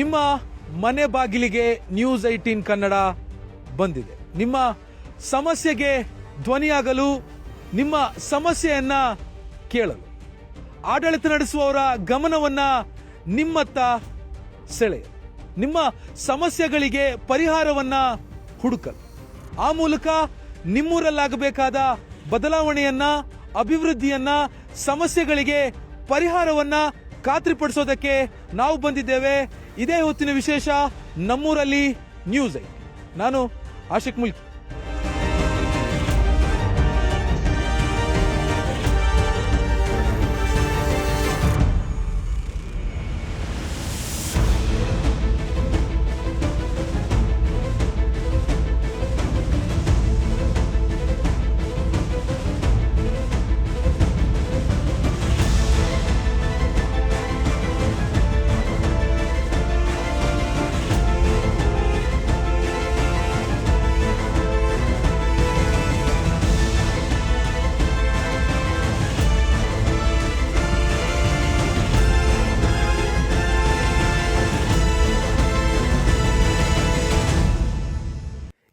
ನಿಮ್ಮ ಮನೆ ಬಾಗಿಲಿಗೆ ನ್ಯೂಸ್ 18 ಕನ್ನಡ ಬಂದಿದೆ. ನಿಮ್ಮ ಸಮಸ್ಯೆಗೆ ಧ್ವನಿಯಾಗಲು, ನಿಮ್ಮ ಸಮಸ್ಯೆಯನ್ನ ಕೇಳಲು, ಆಡಳಿತ ನಡೆಸುವವರ ಗಮನವನ್ನ ನಿಮ್ಮತ್ತ ಸೆಳೆಯಲು, ನಿಮ್ಮ ಸಮಸ್ಯೆಗಳಿಗೆ ಪರಿಹಾರವನ್ನ ಹುಡುಕಲು, ಆ ಮೂಲಕ ನಿಮ್ಮೂರಲ್ಲಾಗಬೇಕಾದ ಬದಲಾವಣೆಯನ್ನ, ಅಭಿವೃದ್ಧಿಯನ್ನ, ಸಮಸ್ಯೆಗಳಿಗೆ ಪರಿಹಾರವನ್ನ ಖಾತ್ರಿಪಡಿಸೋದಕ್ಕೆ ನಾವು ಬಂದಿದ್ದೇವೆ. ಇದೇ ಹೊತ್ತಿನ ವಿಶೇಷ ನಮ್ಮೂರಲ್ಲಿ ನ್ಯೂಸ್ 8. ನಾನು ಆಶಿಕ್ ಮುಲ್ಕಿ.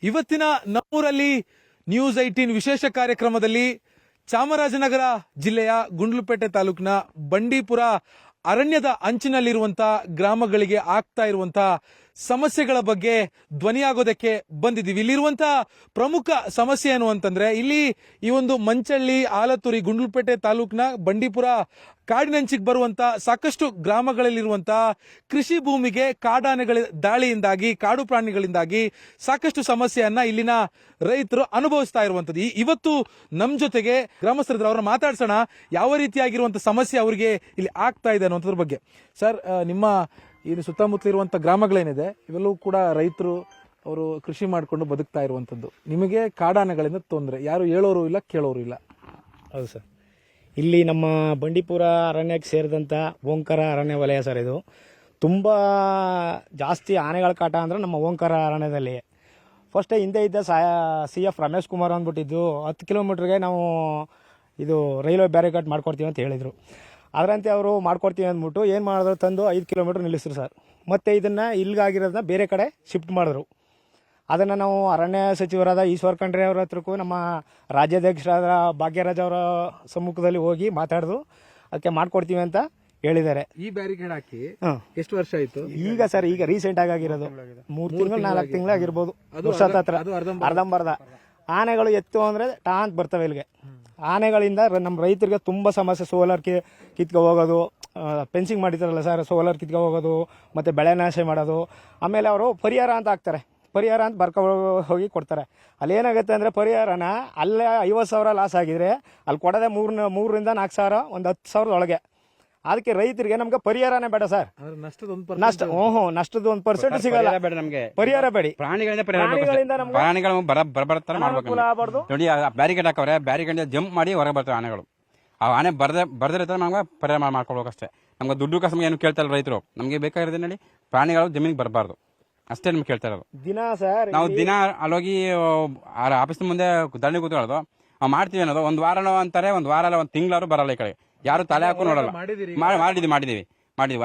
ಇವತ್ತಿನ ನಮ್ಮೂರಲ್ಲಿ ನ್ಯೂಸ್ 18 ವಿಶೇಷ ಕಾರ್ಯಕ್ರಮದಲ್ಲಿ ಚಾಮರಾಜನಗರ ಜಿಲ್ಲೆಯ ಗುಂಡ್ಲುಪೇಟೆ ತಾಲೂಕಿನ ಬಂಡೀಪುರ ಅರಣ್ಯದ ಅಂಚಿನಲ್ಲಿರುವಂತಹ ಗ್ರಾಮಗಳಿಗೆ ಆಗ್ತಾ ಇರುವಂತಹ ಸಮಸ್ಯೆಗಳ ಬಗ್ಗೆ ಧ್ವನಿಯಾಗೋದಕ್ಕೆ ಬಂದಿದ್ದೀವಿ. ಇಲ್ಲಿರುವಂತಹ ಪ್ರಮುಖ ಸಮಸ್ಯೆ ಏನು ಅಂತಂದ್ರೆ, ಇಲ್ಲಿ ಈ ಒಂದು ಮಂಚಳ್ಳಿ, ಆಲತುರಿ, ಗುಂಡ್ಲುಪೇಟೆ ತಾಲೂಕಿನ ಬಂಡೀಪುರ ಕಾಡಿನಂಚಿಗೆ ಬರುವಂತಹ ಸಾಕಷ್ಟು ಗ್ರಾಮಗಳಲ್ಲಿರುವಂತಹ ಕೃಷಿ ಭೂಮಿಗೆ ಕಾಡಾನೆಗಳ ದಾಳಿಯಿಂದಾಗಿ, ಕಾಡು ಪ್ರಾಣಿಗಳಿಂದಾಗಿ ಸಾಕಷ್ಟು ಸಮಸ್ಯೆಯನ್ನ ಇಲ್ಲಿನ ರೈತರು ಅನುಭವಿಸ್ತಾ ಇರುವಂತದ್ದು. ಇವತ್ತು ನಮ್ಮ ಜೊತೆಗೆ ಗ್ರಾಮಸ್ಥರಿದ್ರು, ಅವ್ರನ್ನ ಮಾತಾಡ್ಸೋಣ. ಯಾವ ರೀತಿಯಾಗಿರುವಂತಹ ಸಮಸ್ಯೆ ಅವರಿಗೆ ಇಲ್ಲಿ ಆಗ್ತಾ ಇದೆ ಅನ್ನೋದ್ರ ಬಗ್ಗೆ. ಸರ್, ನಿಮ್ಮ ಇಲ್ಲಿ ಸುತ್ತಮುತ್ತಲಿರುವಂತ ಗ್ರಾಮಗಳೇನಿದೆ ಇವೆಲ್ಲವೂ ಕೂಡ ರೈತರು ಅವರು ಕೃಷಿ ಮಾಡಿಕೊಂಡು ಬದುಕ್ತಾ ಇರುವಂತದ್ದು. ನಿಮಗೆ ಕಾಡಾನೆಗಳಿಂದ ತೊಂದರೆ, ಯಾರು ಹೇಳೋರು ಇಲ್ಲ, ಕೇಳೋರು ಇಲ್ಲ. ಹೌದು ಸರ್. ಇಲ್ಲಿ ನಮ್ಮ ಬಂಡೀಪುರ ಅರಣ್ಯಕ್ಕೆ ಸೇರಿದಂಥ ಓಂಕಾರ ಅರಣ್ಯ ವಲಯ ಸರ್. ಇದು ತುಂಬ ಜಾಸ್ತಿ ಆನೆಗಳ ಕಾಟ ಅಂದರೆ ನಮ್ಮ ಓಂಕಾರ ಅರಣ್ಯದಲ್ಲಿ. ಫಸ್ಟ್ ಹಿಂದೆ ಇದ್ದ CF ರಮೇಶ್ ಕುಮಾರ್ ಅಂದ್ಬಿಟ್ಟಿದ್ದು 10 ಕಿಲೋಮೀಟ್ರಿಗೆ ನಾವು ಇದು ರೈಲ್ವೆ ಬ್ಯಾರಿಕೇಡ್ ಮಾಡ್ಕೊಡ್ತೀವಿ ಅಂತ ಹೇಳಿದರು. ಅದರಂತೆ ಅವರು ಮಾಡ್ಕೊಡ್ತೀವಿ ಅಂದ್ಬಿಟ್ಟು ಏನು ಮಾಡಿದ್ರು, ತಂದು 5 ಕಿಲೋಮೀಟ್ರ್ ನಿಲ್ಲಿಸಿದ್ರು ಸರ್. ಮತ್ತು ಇದನ್ನು ಇಲ್ಲಿಗಾಗಿರೋದನ್ನ ಬೇರೆ ಕಡೆ ಶಿಫ್ಟ್ ಮಾಡಿದ್ರು. ಅದನ್ನು ನಾವು ಅರಣ್ಯ ಸಚಿವರಾದ ಈಶ್ವರ್ ಖಂಡ್ರೆ ಅವರ ಹತ್ರಕ್ಕೂ ನಮ್ಮ ರಾಜ್ಯಾಧ್ಯಕ್ಷರಾದ ಭಾಗ್ಯರಾಜ್ ಅವರ ಸಮ್ಮುಖದಲ್ಲಿ ಹೋಗಿ ಮಾತಾಡಿದ್ರು. ಅದಕ್ಕೆ ಮಾಡ್ಕೊಡ್ತೀವಿ ಅಂತ ಹೇಳಿದ್ದಾರೆ. ಈ ಬ್ಯಾರಿಕೇಡ್ ಹಾಕಿ ಎಷ್ಟು ವರ್ಷ ಆಯ್ತು? ಈಗ ಸರ್, ಈಗ ರೀಸೆಂಟ್ ಆಗಿರೋದು 3 ತಿಂಗಳು 4 ತಿಂಗಳಾಗಿರ್ಬೋದು, ವರ್ಷದ ಹತ್ರ. ಅರ್ಧಂಬರ್ಧ ಆನೆಗಳು ಎತ್ತು ಅಂದರೆ ಟಾಂತ್ ಬರ್ತವೆ ಇಲ್ಲಿಗೆ. ಆನೆಗಳಿಂದ ನಮ್ಮ ರೈತರಿಗೆ ತುಂಬ ಸಮಸ್ಯೆ. ಸೋಲಾರ್ ಕಿತ್ಕೊ ಹೋಗೋದು, ಫೆನ್ಸಿಂಗ್ ಮಾಡಿದಾರಲ್ಲ ಸರ್, ಸೋಲಾರ್ ಕಿತ್ಕೊ ಹೋಗೋದು, ಮತ್ತು ಬೆಳೆ ನಾಶ ಮಾಡೋದು. ಆಮೇಲೆ ಅವರು ಪರಿಹಾರ ಅಂತ ಹಾಕ್ತಾರೆ, ಪರಿಹಾರ ಅಂತ ಹೋಗಿ ಕೊಡ್ತಾರೆ. ಅಲ್ಲೇನಾಗುತ್ತೆ ಅಂದರೆ, ಪರಿಹಾರನ ಅಲ್ಲೇ 50,000 ಲಾಸ್ ಆಗಿದ್ರೆ ಅಲ್ಲಿ ಕೊಡೋದೆ 3ರಿಂದ 4 ಸಾವಿರ, ಒಂದು 10,000 ಒಳಗೆ. ಅದಕ್ಕೆ ರೈತರಿಗೆ ನಮ್ಗೆ ಪರಿಹಾರನೇ ಬೇಡ ಸರ್. ನಷ್ಟದ 1% ಸಿಗಲ್ಲ, ನಮಗೆ ಪರಿಹಾರ ಬೇಡಿ. ಪ್ರಾಣಿಗಳಿಂದ ಅನುಕೂಲ ಆಗ್ಬಾರ್ದು. ನೋಡಿ, ಬ್ಯಾರಿಕೇಡ್ ಹಾಕವ್ರೆ, ಬ್ಯಾರಿಕೇಡ್ ಜಂಪ್ ಮಾಡಿ ಹೊರಗೆ ಬರ್ತವೆ ಆನೆಗಳು. ಆ ಆನೆ ಬರ್ದಿರ್ತಾರೆ, ನಮ್ಗೆ ಪರಿಹಾರ ಮಾಡ್ಕೊಳ್ಬೇಕಷ್ಟೇ. ನಮ್ಗೆ ದುಡ್ಡು ಕಸ ಏನು ಕೇಳ್ತಾ ಇಲ್ಲ ರೈತರು. ನಮ್ಗೆ ಬೇಕಾಗಿರೋದೇ ನೋಡಿ, ಪ್ರಾಣಿಗಳು ಜಮೀನಿಗೆ ಬರಬಾರ್ದು ಅಷ್ಟೇ ನಮ್ಗೆ ಕೇಳ್ತಾ ಇರೋದು. ದಿನ ಸರ್ ನಾವು ದಿನ ಅಲ್ಲೋಗಿ ಆಫೀಸ್ ಮುಂದೆ ದಂಡಿ ಕೂತ್ಕೊಳ್ಳೋದು. ನಾವು ಮಾಡ್ತೀವಿ ಅನ್ನೋದು, ಒಂದು ವಾರನೋ ಅಂತಾರೆ, ಒಂದು ವಾರ ಅಲ್ಲ, ಒಂದು ತಿಂಗಳಾರು ಬರಲ್ಲ ಈ ಕಡೆ. ಯಾರು ತಲೆ ಹಾಕೋ ನೋಡಲ್ಲ. ಮಾಡಿದೀವಿ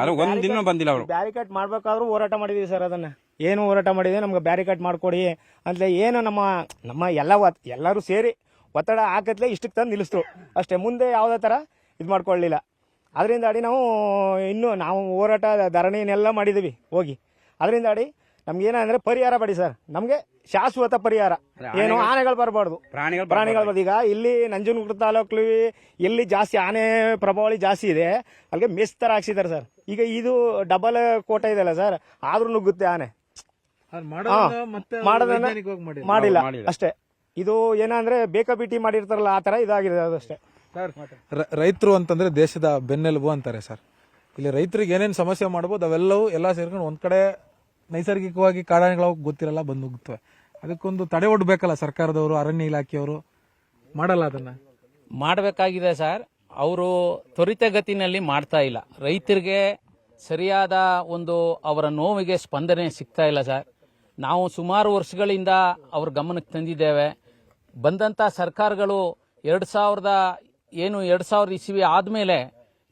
ಅದು ಒಂದ್ ದಿನ ಬಂದಿಲ್ಲ ಅವರು. ಬ್ಯಾರಿಕೇಡ್ ಮಾಡ್ಬೇಕಾದ್ರೂ ಹೋರಾಟ ಮಾಡಿದೀವಿ ಸರ್. ಅದನ್ನ ಏನು ಹೋರಾಟ ಮಾಡಿದ್ವಿ, ನಮ್ಗೆ ಬ್ಯಾರಿಕೇಡ್ ಮಾಡ್ಕೊಡಿ ಅಂತ. ಏನು ನಮ್ಮ ಎಲ್ಲರೂ ಸೇರಿ ಒತ್ತಡ ಹಾಕತ್ಲೆ ಇಷ್ಟಕ್ಕೆ ತಂದು ನಿಲ್ಲಿಸ್ತು ಅಷ್ಟೇ. ಮುಂದೆ ಯಾವುದೇ ತರ ಇದು ಮಾಡ್ಕೊಳ್ಳಿಲ್ಲ. ಅದರಿಂದ ನಾವು ಹೋರಾಟ ಧರಣಿನೆಲ್ಲ ಮಾಡಿದೀವಿ ಹೋಗಿ. ಅದರಿಂದ ನಮ್ಗೆ ಏನಂದ್ರೆ ಪರಿಹಾರ ಬೇಡಿ ಸರ್, ನಮ್ಗೆ ಶಾಶ್ವತ ಪರಿಹಾರ. ಏನು ಆನೆಗಳು ಬರಬಾರ್ದು, ಪ್ರಾಣಿಗಳು ಬರ್ದು. ಈಗ ಇಲ್ಲಿ ನಂಜನಗೂಡು ತಾಲೂಕು ಎಲ್ಲಿ ಜಾಸ್ತಿ ಆನೆ ಪ್ರಭಾವಳಿ ಜಾಸ್ತಿ ಇದೆ, ಅಲ್ಲಿಗೆ ಮೆಸ್ ತರ ಹಾಕ್ಸಿದ್ದಾರೆ ಸರ್. ಈಗ ಇದು ಡಬಲ್ ಕೋಟೆ ಇದೆಯಲ್ಲ ಸರ್, ಆದ್ರೂ ನುಗ್ಗುತ್ತೆ ಆನೆ. ಮಾಡಿಲ್ಲ ಅಷ್ಟೇ. ಇದು ಏನಂದ್ರೆ ಬೇಕಾಬಿಟ್ಟಿ ಮಾಡಿರ್ತಾರಲ್ಲ, ಆ ತರ ಇದಾಗಿದೆ ಅದಷ್ಟೇ. ರೈತರು ಅಂತಂದ್ರೆ ದೇಶದ ಬೆನ್ನೆಲುಬು ಅಂತಾರೆ ಸರ್. ಇಲ್ಲಿ ರೈತರಿಗೆ ಏನೇನು ಸಮಸ್ಯೆ ಮಾಡಬಹುದು ಅವೆಲ್ಲವೂ ಎಲ್ಲ ಸೇರ್ಕೊಂಡು ಒಂದ್ ಕಡೆ ನೈಸರ್ಗಿಕವಾಗಿ ಕಾಡಾನೆಗಳು ಗೊತ್ತಿರಲ್ಲ, ಬಂದು ಹೋಗುತ್ತವೆ. ಅದಕ್ಕೊಂದು ತಡೆ ಒಡ್ಬೇಕಲ್ಲ ಸರ್ಕಾರದವರು, ಅರಣ್ಯ ಇಲಾಖೆಯವರು. ಮಾಡಲ್ಲ, ಅದನ್ನ ಮಾಡಬೇಕಾಗಿದೆ ಸರ್. ಅವರು ತ್ವರಿತಗತಿನಲ್ಲಿ ಮಾಡ್ತಾ ಇಲ್ಲ. ರೈತರಿಗೆ ಸರಿಯಾದ ಒಂದು ಅವರ ನೋವಿಗೆ ಸ್ಪಂದನೆ ಸಿಗ್ತಾ ಇಲ್ಲ ಸರ್. ನಾವು ಸುಮಾರು ವರ್ಷಗಳಿಂದ ಅವ್ರ ಗಮನಕ್ಕೆ ತಂದಿದ್ದೇವೆ. ಬಂದಂಥ ಸರ್ಕಾರಗಳು 2000 ಇಸ್ವಿ ಆದಮೇಲೆ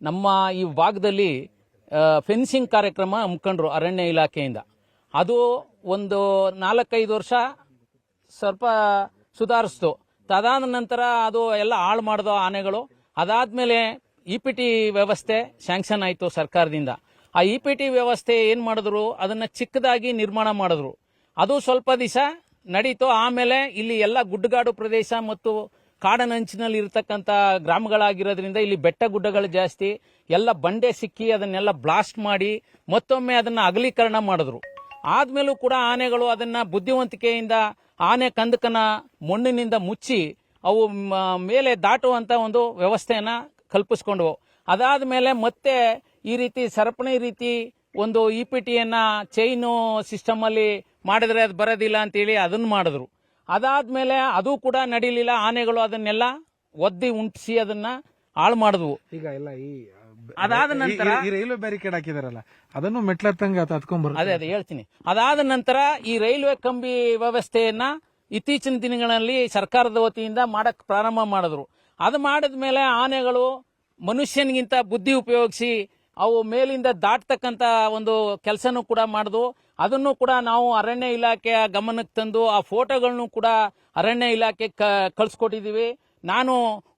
ನಮ್ಮ ಈ ಭಾಗದಲ್ಲಿ ಫೆನ್ಸಿಂಗ್ ಕಾರ್ಯಕ್ರಮ ಹಮ್ಮಿಕೊಂಡ್ರು ಅರಣ್ಯ ಇಲಾಖೆಯಿಂದ. ಅದು ಒಂದು 4-5 ವರ್ಷ ಸ್ವಲ್ಪ ಸುಧಾರಿಸ್ತು. ಅದಾದ ನಂತರ ಅದು ಎಲ್ಲ ಹಾಳು ಮಾಡಿದೋ ಆನೆಗಳು. ಅದಾದ್ಮೇಲೆ ಇಪಿಟಿ ವ್ಯವಸ್ಥೆ ಸ್ಯಾಂಕ್ಷನ್ ಆಯಿತು ಸರ್ಕಾರದಿಂದ. ಆ ಇಪಿಟಿ ವ್ಯವಸ್ಥೆ ಏನ್ ಮಾಡಿದ್ರು, ಅದನ್ನ ಚಿಕ್ಕದಾಗಿ ನಿರ್ಮಾಣ ಮಾಡಿದ್ರು. ಅದು ಸ್ವಲ್ಪ ದಿವಸ ನಡೀತು. ಆಮೇಲೆ ಇಲ್ಲಿ ಎಲ್ಲ ಗುಡ್ಡಗಾಡು ಪ್ರದೇಶ ಮತ್ತು ಕಾಡನಂಚಿನಲ್ಲಿ ಇರತಕ್ಕಂಥ ಗ್ರಾಮಗಳಾಗಿರೋದ್ರಿಂದ ಇಲ್ಲಿ ಬೆಟ್ಟ ಗುಡ್ಡಗಳು ಜಾಸ್ತಿ, ಎಲ್ಲ ಬಂಡೆ ಸಿಕ್ಕಿ ಅದನ್ನೆಲ್ಲ ಬ್ಲಾಸ್ಟ್ ಮಾಡಿ ಮತ್ತೊಮ್ಮೆ ಅದನ್ನ ಅಗಲೀಕರಣ ಮಾಡಿದ್ರು. ಆದ್ಮೇಲೂ ಕೂಡ ಆನೆಗಳು ಅದನ್ನ ಬುದ್ಧಿವಂತಿಕೆಯಿಂದ ಆನೆ ಕಂದಕನ ಮಣ್ಣಿನಿಂದ ಮುಚ್ಚಿ ಅವು ಮೇಲೆ ದಾಟುವಂತ ಒಂದು ವ್ಯವಸ್ಥೆಯನ್ನ ಕಲ್ಪಿಸ್ಕೊಂಡ್ವು. ಅದಾದ ಮೇಲೆ ಮತ್ತೆ ಈ ರೀತಿ ಸರಪಣಿ ರೀತಿ ಒಂದು ಇಪಿಟಿಯನ್ನ ಚೈನು ಸಿಸ್ಟಮ್ ಅಲ್ಲಿ ಮಾಡಿದ್ರೆ ಅದು ಬರೋದಿಲ್ಲ ಅಂತೇಳಿ ಅದನ್ನ ಮಾಡಿದ್ರು. ಅದಾದ್ಮೇಲೆ ಅದು ಕೂಡ ನಡೀಲಿಲ್ಲ. ಆನೆಗಳು ಅದನ್ನೆಲ್ಲ ಒದ್ದಿ ಉಂಟಿಸಿ ಅದನ್ನ ಹಾಳು ಮಾಡಿದ್ವು. ಈಗ ಎಲ್ಲ ಅದಾದ ನಂತರ ಈ ರೈಲ್ವೆ ಬ್ಯಾರಿಕೇಡ್ ಹಾಕಿದಾರಲ್ಲ, ಅದನ್ನು ಮೆಟ್ಲತ್ತಂಗ ಹತ್ಕೊಂಡ್ಬರ್. ಅದೇ ಹೇಳ್ತೀನಿ. ಅದಾದ ನಂತರ ಈ ರೈಲ್ವೆ ಕಂಬಿ ವ್ಯವಸ್ಥೆಯನ್ನ ಇತ್ತೀಚಿನ ದಿನಗಳಲ್ಲಿ ಸರ್ಕಾರದ ವತಿಯಿಂದ ಮಾಡಕ್ ಪ್ರಾರಂಭ ಮಾಡಿದ್ರು. ಅದು ಮಾಡಿದ್ಮೇಲೆ ಆನೆಗಳು ಮನುಷ್ಯನಿಗಿಂತ ಬುದ್ಧಿ ಉಪಯೋಗಿಸಿ ಅವು ಮೇಲಿಂದ ದಾಟ್ತಕ್ಕಂತ ಒಂದು ಕೆಲಸನೂ ಕೂಡ ಮಾಡಿದ್ವು. ಅದನ್ನು ಕೂಡ ನಾವು ಅರಣ್ಯ ಇಲಾಖೆಯ ಗಮನಕ್ಕೆ ತಂದು ಆ ಫೋಟೋಗಳನ್ನು ಕೂಡ ಅರಣ್ಯ ಇಲಾಖೆ ಕಳಿಸ್ಕೊಟ್ಟಿದ್ದೀವಿ. ನಾನು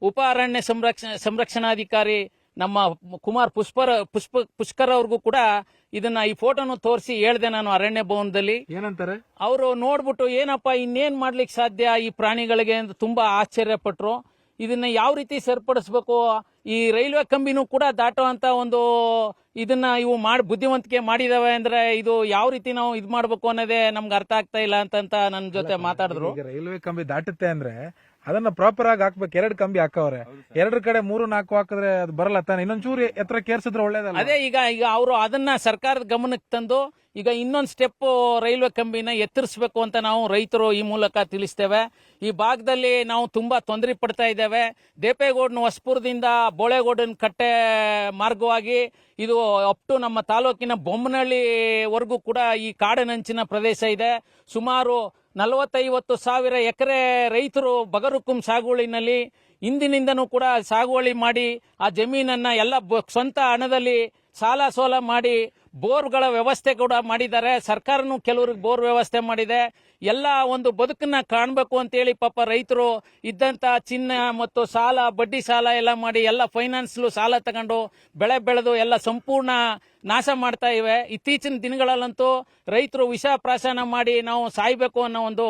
ಉಪ ಅರಣ್ಯ ಸಂರಕ್ಷಣಾಧಿಕಾರಿ ನಮ್ಮ ಕುಮಾರ್ ಪುಷ್ಕರ್ ಅವ್ರಿಗೂ ಕೂಡ ಇದನ್ನ ಈ ಫೋಟೋನು ತೋರಿಸಿ ಹೇಳ್ದೆ ನಾನು ಅರಣ್ಯ ಭವನದಲ್ಲಿ. ಏನಂತಾರೆ ಅವರು ನೋಡ್ಬಿಟ್ಟು ಏನಪ್ಪ ಇನ್ನೇನ್ ಮಾಡ್ಲಿಕ್ಕೆ ಸಾಧ್ಯ ಈ ಪ್ರಾಣಿಗಳಿಗೆ ಅಂತ ತುಂಬಾ ಆಶ್ಚರ್ಯಪಟ್ರು. ಇದನ್ನ ಯಾವ ರೀತಿ ಸರಿಪಡಿಸಬೇಕು, ಈ ರೈಲ್ವೆ ಕಂಬಿನೂ ಕೂಡ ದಾಟುವಂತ ಒಂದು ಇದನ್ನ ಇವು ಮಾಡಿ ಬುದ್ಧಿವಂತಿಕೆ ಮಾಡಿದಾವೆ ಅಂದ್ರೆ ಇದು ಯಾವ ರೀತಿ ನಾವು ಇದ್ ಮಾಡ್ಬೇಕು ಅನ್ನೋದೇ ನಮ್ಗೆ ಅರ್ಥ ಆಗ್ತಾ ಇಲ್ಲ ಅಂತ ನನ್ನ ಜೊತೆ ಮಾತಾಡಿದ್ರು. ರೈಲ್ವೆ ಕಂಬಿ ದಾಟುತ್ತೆ ಅಂದ್ರೆ ಅದನ್ನ ಪ್ರಾಪರ್ ಆಗಿ ಹಾಕ್ಬೇಕು. 2 ಕಂಬಿ ಹಾಕವ್ರೆ, 2 ಕಡೆ 3-4 ಹಾಕಿದ್ರೆ ಅದು ಬರಲ್ಲ ತಾನೆ. ಇನ್ನೊಂಚೂರು ಎತ್ತರ ಕೇರ್ಸಿದ್ರೆ ಒಳ್ಳೇದಲ್ಲ. ಅದೇ ಈಗ ಅವರು ಅದನ್ನ ಸರ್ಕಾರದ ಗಮನಕ್ಕೆ ತಂದು ಈಗ ಇನ್ನೊಂದು ಸ್ಟೆಪ್ ರೈಲ್ವೆ ಕಂಬಿನ ಎತ್ತರಿಸಬೇಕು ಅಂತ ನಾವು ರೈತರು ಈ ಮೂಲಕ ತಿಳಿಸ್ತೇವೆ. ಈ ಭಾಗದಲ್ಲಿ ನಾವು ತುಂಬಾ ತೊಂದರೆ ಪಡ್ತಾ ಇದ್ದೇವೆ. ದೇಪೇಗೌಡನ ಹೊಸಪುರದಿಂದ ಬೋಳೇಗೌಡನ ಕಟ್ಟೆ ಮಾರ್ಗವಾಗಿ ಇದು ಅಪ್ ಟು ನಮ್ಮ ತಾಲೂಕಿನ ಬೊಮ್ಮನಹಳ್ಳಿವರೆಗೂ ಕೂಡ ಈ ಕಾಡಿನಂಚಿನ ಪ್ರದೇಶ ಇದೆ. ಸುಮಾರು 40-50 ಸಾವಿರ ಎಕರೆ ರೈತರು ಬಗರುಕುಂ ಸಾಗುವಳಿನಲ್ಲಿ ಹಿಂದಿನಿಂದನೂ ಕೂಡ ಸಾಗುವಳಿ ಮಾಡಿ ಆ ಜಮೀನನ್ನ ಎಲ್ಲ ಸ್ವಂತ ಹಣದಲ್ಲಿ ಸಾಲ ಸೋಲ ಮಾಡಿ ಬೋರ್ಗಳ ವ್ಯವಸ್ಥೆ ಕೂಡ ಮಾಡಿದ್ದಾರೆ. ಸರ್ಕಾರನೂ ಕೆಲವ್ರಿಗೆ ಬೋರ್ ವ್ಯವಸ್ಥೆ ಮಾಡಿದೆ. ಎಲ್ಲ ಒಂದು ಬದುಕನ್ನ ಕಾಣಬೇಕು ಅಂತೇಳಿ ಪಾಪ ರೈತರು ಇದ್ದಂತ ಚಿನ್ನ ಮತ್ತು ಸಾಲ, ಬಡ್ಡಿ ಸಾಲ ಎಲ್ಲ ಮಾಡಿ ಎಲ್ಲ ಫೈನಾನ್ಸ್ ಸಾಲ ತಗೊಂಡು ಬೆಳೆ ಬೆಳೆದು ಎಲ್ಲ ಸಂಪೂರ್ಣ ನಾಶ ಮಾಡ್ತಾ ಇವೆ. ಇತ್ತೀಚಿನ ದಿನಗಳಲ್ಲಂತೂ ರೈತರು ವಿಷ ಪ್ರಾಶನ ಮಾಡಿ ನಾವು ಸಾಯ್ಬೇಕು ಅನ್ನೋ ಒಂದು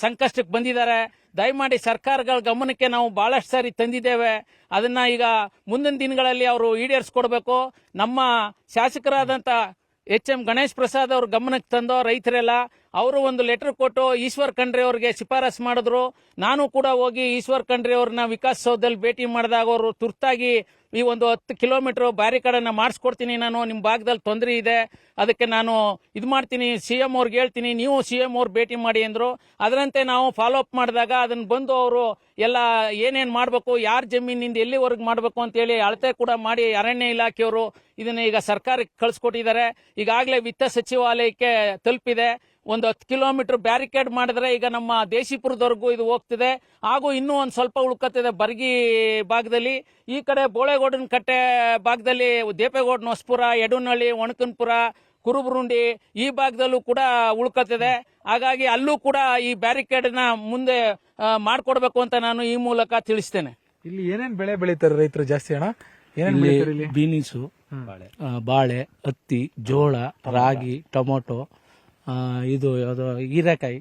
ಸಂಕಷ್ಟಕ್ಕೆ ಬಂದಿದ್ದಾರೆ. ದಯಮಾಡಿ ಸರ್ಕಾರಗಳ ಗಮನಕ್ಕೆ ನಾವು ಬಹಳಷ್ಟು ಸಾರಿ ತಂದಿದ್ದೇವೆ. ಅದನ್ನ ಈಗ ಮುಂದಿನ ದಿನಗಳಲ್ಲಿ ಅವರು ಈಡೇರಿಸ್ಕೊಡ್ಬೇಕು. ನಮ್ಮ ಶಾಸಕರಾದಂತ HM ಗಣೇಶ್ ಪ್ರಸಾದ್ ಅವ್ರ ಗಮನಕ್ಕೆ ತಂದೋ ರೈತರೆಲ್ಲ ಅವರು ಒಂದು ಲೆಟರ್ ಕೊಟ್ಟು ಈಶ್ವರ್ ಖಂಡ್ರೆ ಅವ್ರಿಗೆ ಶಿಫಾರಸ್ ಮಾಡಿದ್ರು. ನಾನು ಕೂಡ ಹೋಗಿ ಈಶ್ವರ್ ಖಂಡ್ರೆ ಅವ್ರನ್ನ ವಿಕಾಸಸೌಧದಲ್ಲಿ ಭೇಟಿ ಮಾಡಿದಾಗ ಅವರು ತುರ್ತಾಗಿ ಈ ಒಂದು 10 ಕಿಲೋಮೀಟರ್ ಬ್ಯಾರಿಕೇಡನ್ನ ಮಾಡಿಸ್ಕೊಡ್ತೀನಿ, ನಾನು ನಿಮ್ಮ ಭಾಗದಲ್ಲಿ ತೊಂದರೆ ಇದೆ, ಅದಕ್ಕೆ ನಾನು ಇದು ಮಾಡ್ತೀನಿ, CM ಅವ್ರಿಗೆ ಹೇಳ್ತೀನಿ, ನೀವು CM ಅವ್ರು ಭೇಟಿ ಮಾಡಿ ಅಂದ್ರು. ಅದರಂತೆ ನಾವು ಫಾಲೋ ಅಪ್ ಮಾಡಿದಾಗ ಅದನ್ನ ಬಂದು ಅವರು ಎಲ್ಲ ಏನೇನ್ ಮಾಡಬೇಕು, ಯಾರ ಜಮೀನಿಂದ ಎಲ್ಲಿವರೆಗೆ ಮಾಡಬೇಕು ಅಂತೇಳಿ ಅಳತೆ ಕೂಡ ಮಾಡಿ ಅರಣ್ಯ ಇಲಾಖೆಯವರು ಇದನ್ನ ಈಗ ಸರ್ಕಾರಕ್ಕೆ ಕಳಿಸ್ಕೊಟ್ಟಿದ್ದಾರೆ. ಈಗಾಗಲೇ ವಿತ್ತ ಸಚಿವಾಲಯಕ್ಕೆ ತಲುಪಿದೆ. ಒಂದು 10 ಕಿಲೋಮೀಟರ್ ಬ್ಯಾರಿಕೇಡ್ ಮಾಡಿದ್ರೆ ಈಗ ನಮ್ಮ ದೇಶಿಪುರದವರೆಗೂ ಇದು ಹೋಗ್ತಿದೆ. ಹಾಗೂ ಇನ್ನೂ ಒಂದು ಸ್ವಲ್ಪ ಉಳ್ಕತ್ತಿದೆ ಬರ್ಗಿ ಭಾಗದಲ್ಲಿ. ಈ ಕಡೆ ಬೋಳೇಗೌಡನ ಕಟ್ಟೆ ಭಾಗದಲ್ಲಿ ದೇಪೇಗೌಡನ ಹೊಸಪುರ, ಯಡೂನಹಳ್ಳಿ, ಒಣಕನ್ಪುರ, ಕುರುಬರುಂಡಿ ಈ ಭಾಗದಲ್ಲೂ ಕೂಡ ಉಳ್ಕತ್ತಿದೆ. ಹಾಗಾಗಿ ಅಲ್ಲೂ ಕೂಡ ಈ ಬ್ಯಾರಿಕೇಡ್ ನ ಮುಂದೆ ಮಾಡ್ಕೊಡ್ಬೇಕು ಅಂತ ನಾನು ಈ ಮೂಲಕ ತಿಳಿಸ್ತೇನೆ. ಇಲ್ಲಿ ಏನೇನ್ ಬೆಳೆ ಬೆಳೀತಾರೆ ರೈತರು ಜಾಸ್ತಿ ಅಣ್ಣ? ಏನೇನ್ ಬೆಳೀತಾರೆ ಇಲ್ಲಿ? ಬೀನಿಸು, ಬಾಳೆ, ಹತ್ತಿ, ಜೋಳ, ರಾಗಿ, ಟೊಮೊಟೊ, ಇದು ಯಾವುದು ಹೀರೆಕಾಯಿ,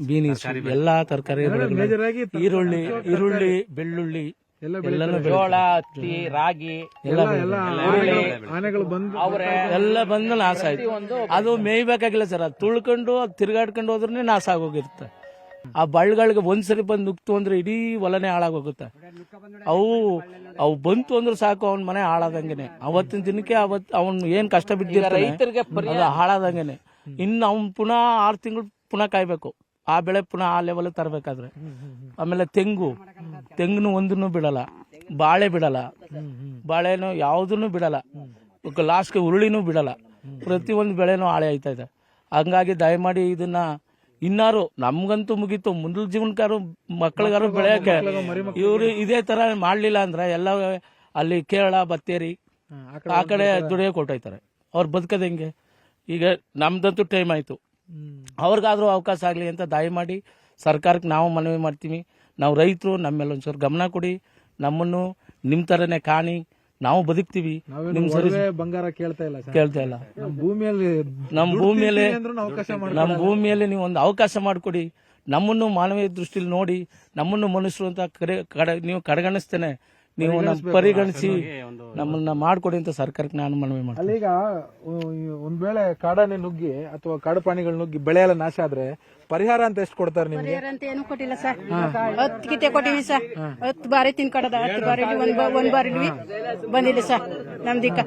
ಬೀನಿಸು, ಎಲ್ಲಾ ತರಕಾರಿ, ಈರುಳ್ಳಿ, ಬೆಳ್ಳುಳ್ಳಿ, ಜೋಳ, ಹತ್ತಿ, ರಾಗಿ ಆನೆಗಳು ಬಂದು ಎಲ್ಲ ಬಂದು ನಾಶ ಆಯ್ತು. ಅದು ಮೇಯ್ಬೇಕಾಗಿಲ್ಲ ಸರ್, ಅದು ತುಳ್ಕೊಂಡು ಅದು ತಿರ್ಗಾಡ್ಕೊಂಡು ಹೋದ್ರೆ ನಾಶ ಆಗೋಗಿರುತ್ತೆ. ಆ ಬಳ್ಗಳಿಗೆ ಒಂದ್ಸರಿ ಬಂದು ನುಗ್ತು ಅಂದ್ರೆ ಇಡೀ ಹೊಲನೇ ಹಾಳಾಗೋಗುತ್ತೆ. ಅವು ಬಂತು ಅಂದ್ರೆ ಸಾಕು, ಅವನ ಮನೆ ಹಾಳಾದಂಗೆನೆ. ಅವತ್ತಿನ ದಿನಕ್ಕೆ ಅವನ್ ಏನ್ ಕಷ್ಟ ಬಿದ್ದಿರ್ತಾನೆ ರೈತರಿಗೆ ಹಾಳಾದಂಗೆನೆ. ಇನ್ನು ಅವ್ನ್ ಪುನಃ 6 ತಿಂಗಳು ಪುನಃ ಕಾಯ್ಬೇಕು ಆ ಬೆಳೆ ಪುನಃ ಆ ಲೆವೆಲ್ ತರಬೇಕಾದ್ರೆ. ಆಮೇಲೆ ತೆಂಗುನು ಒಂದನ್ನು ಬಿಡಲ್ಲ, ಬಾಳೆ ಬಿಡಲ್ಲ, ಬಾಳೆನು ಯಾವ್ದನ್ನು ಬಿಡಲ್ಲ, ಲಾಸ್ಟ್ಗೆ ಹುರುಳಿನೂ ಬಿಡಲ್ಲ. ಪ್ರತಿಯೊಂದು ಬೆಳೆನೂ ಹಾಳೆ ಆಯ್ತಾ ಇದೆ. ಹಂಗಾಗಿ ದಯಮಾಡಿ ಇದನ್ನ ಇನ್ನಾರು ನಮ್ಗಂತೂ ಮುಗೀತು, ಮುಂದಿನ ಜೀವನಕ್ಕಾರು ಮಕ್ಕಳಿಗಾರು ಬೆಳೆಯಕ್ಕೆ ಇವ್ರು ಇದೇ ತರ ಮಾಡ್ಲಿಲ್ಲ ಅಂದ್ರೆ ಎಲ್ಲ ಅಲ್ಲಿ ಕೇರಳ, ಬತ್ತೇರಿ ಆ ಕಡೆ ದುಡಿಯೋಕೆ ಹೊರಟೋಯ್ತಾರೆ. ಅವ್ರು ಬದುಕೋದು ಹೆಂಗೆ? ಈಗ ನಮ್ದಂತೂ ಟೈಮ್ ಆಯ್ತು, ಅವ್ರಿಗಾದ್ರೂ ಅವಕಾಶ ಆಗಲಿ ಅಂತ ದಯಮಾಡಿ ಸರ್ಕಾರಕ್ಕೆ ನಾವು ಮನವಿ ಮಾಡ್ತೀವಿ. ನಾವು ರೈತರು, ನಮ್ಮ ಮೇಲೆ ಒಂಚೂರು ಗಮನ ಕೊಡಿ, ನಮ್ಮನ್ನು ನಿಮ್ಮ ಥರನೇ ಕಾಣಿ, ನಾವು ಬದುಕ್ತೀವಿ. ನಿಮ್ ಸರಿ ಬಂಗಾರ ಕೇಳ್ತಾ ಇಲ್ಲ ಸರ್. ಕೇಳ್ತಾ ಇಲ್ಲ. ನಮ್ಮ ಭೂಮಿಯಲ್ಲಿ ನೀವು ಒಂದು ಅವಕಾಶ ಮಾಡಿಕೊಡಿ. ನಮ್ಮನ್ನು ಮಾನವೀಯ ದೃಷ್ಟಿಲಿ ನೋಡಿ, ನಮ್ಮನ್ನು ಮನುಷ್ಯರು ಅಂತ ನೀವು ಕಡೆಗಣಿಸ್ತೇನೆ, ನೀವು ನಮ್ಮ ಪರಿಗಣಿಸಿ ನಮ್ಮನ್ನ ಮಾಡ್ಕೊಡಿ ಅಂತ ಸರ್ಕಾರಕ್ಕೆ ನಾನು ಮನವಿ ಮಾಡ್ತೀನಿ. ಅಲ್ಲೀಗ ಒಂದ್ ವೇಳೆ ಕಾಡಾನೆ ನುಗ್ಗಿ ಅಥವಾ ಕಾಡು ಪ್ರಾಣಿಗಳು ನುಗ್ಗಿ ಬೆಳೆ ಎಲ್ಲ ನಾಶ ಆದ್ರೆ ಪರಿಹಾರ ಅಂತ ಎಷ್ಟು ಕೊಡ್ತಾರೆ ನಿಮ್ಗೆ? ಪರಿಹಾರ ಅಂತ ಏನು ಕೊಟ್ಟಿಲ್ಲ ಸರ್. 10 ಕಿತೆ ಕೊಟ್ಟಿವಿ ಸರ್. 10 ಬಾರಿ ತಿನ್ಕೊಡದ, 10 ಬಾರಿ ಒಂದ್ ಬಾರಿ ಬಂದಿಲ್ಲ ಸರ್. ನಮ್ದಿಕ್ಕ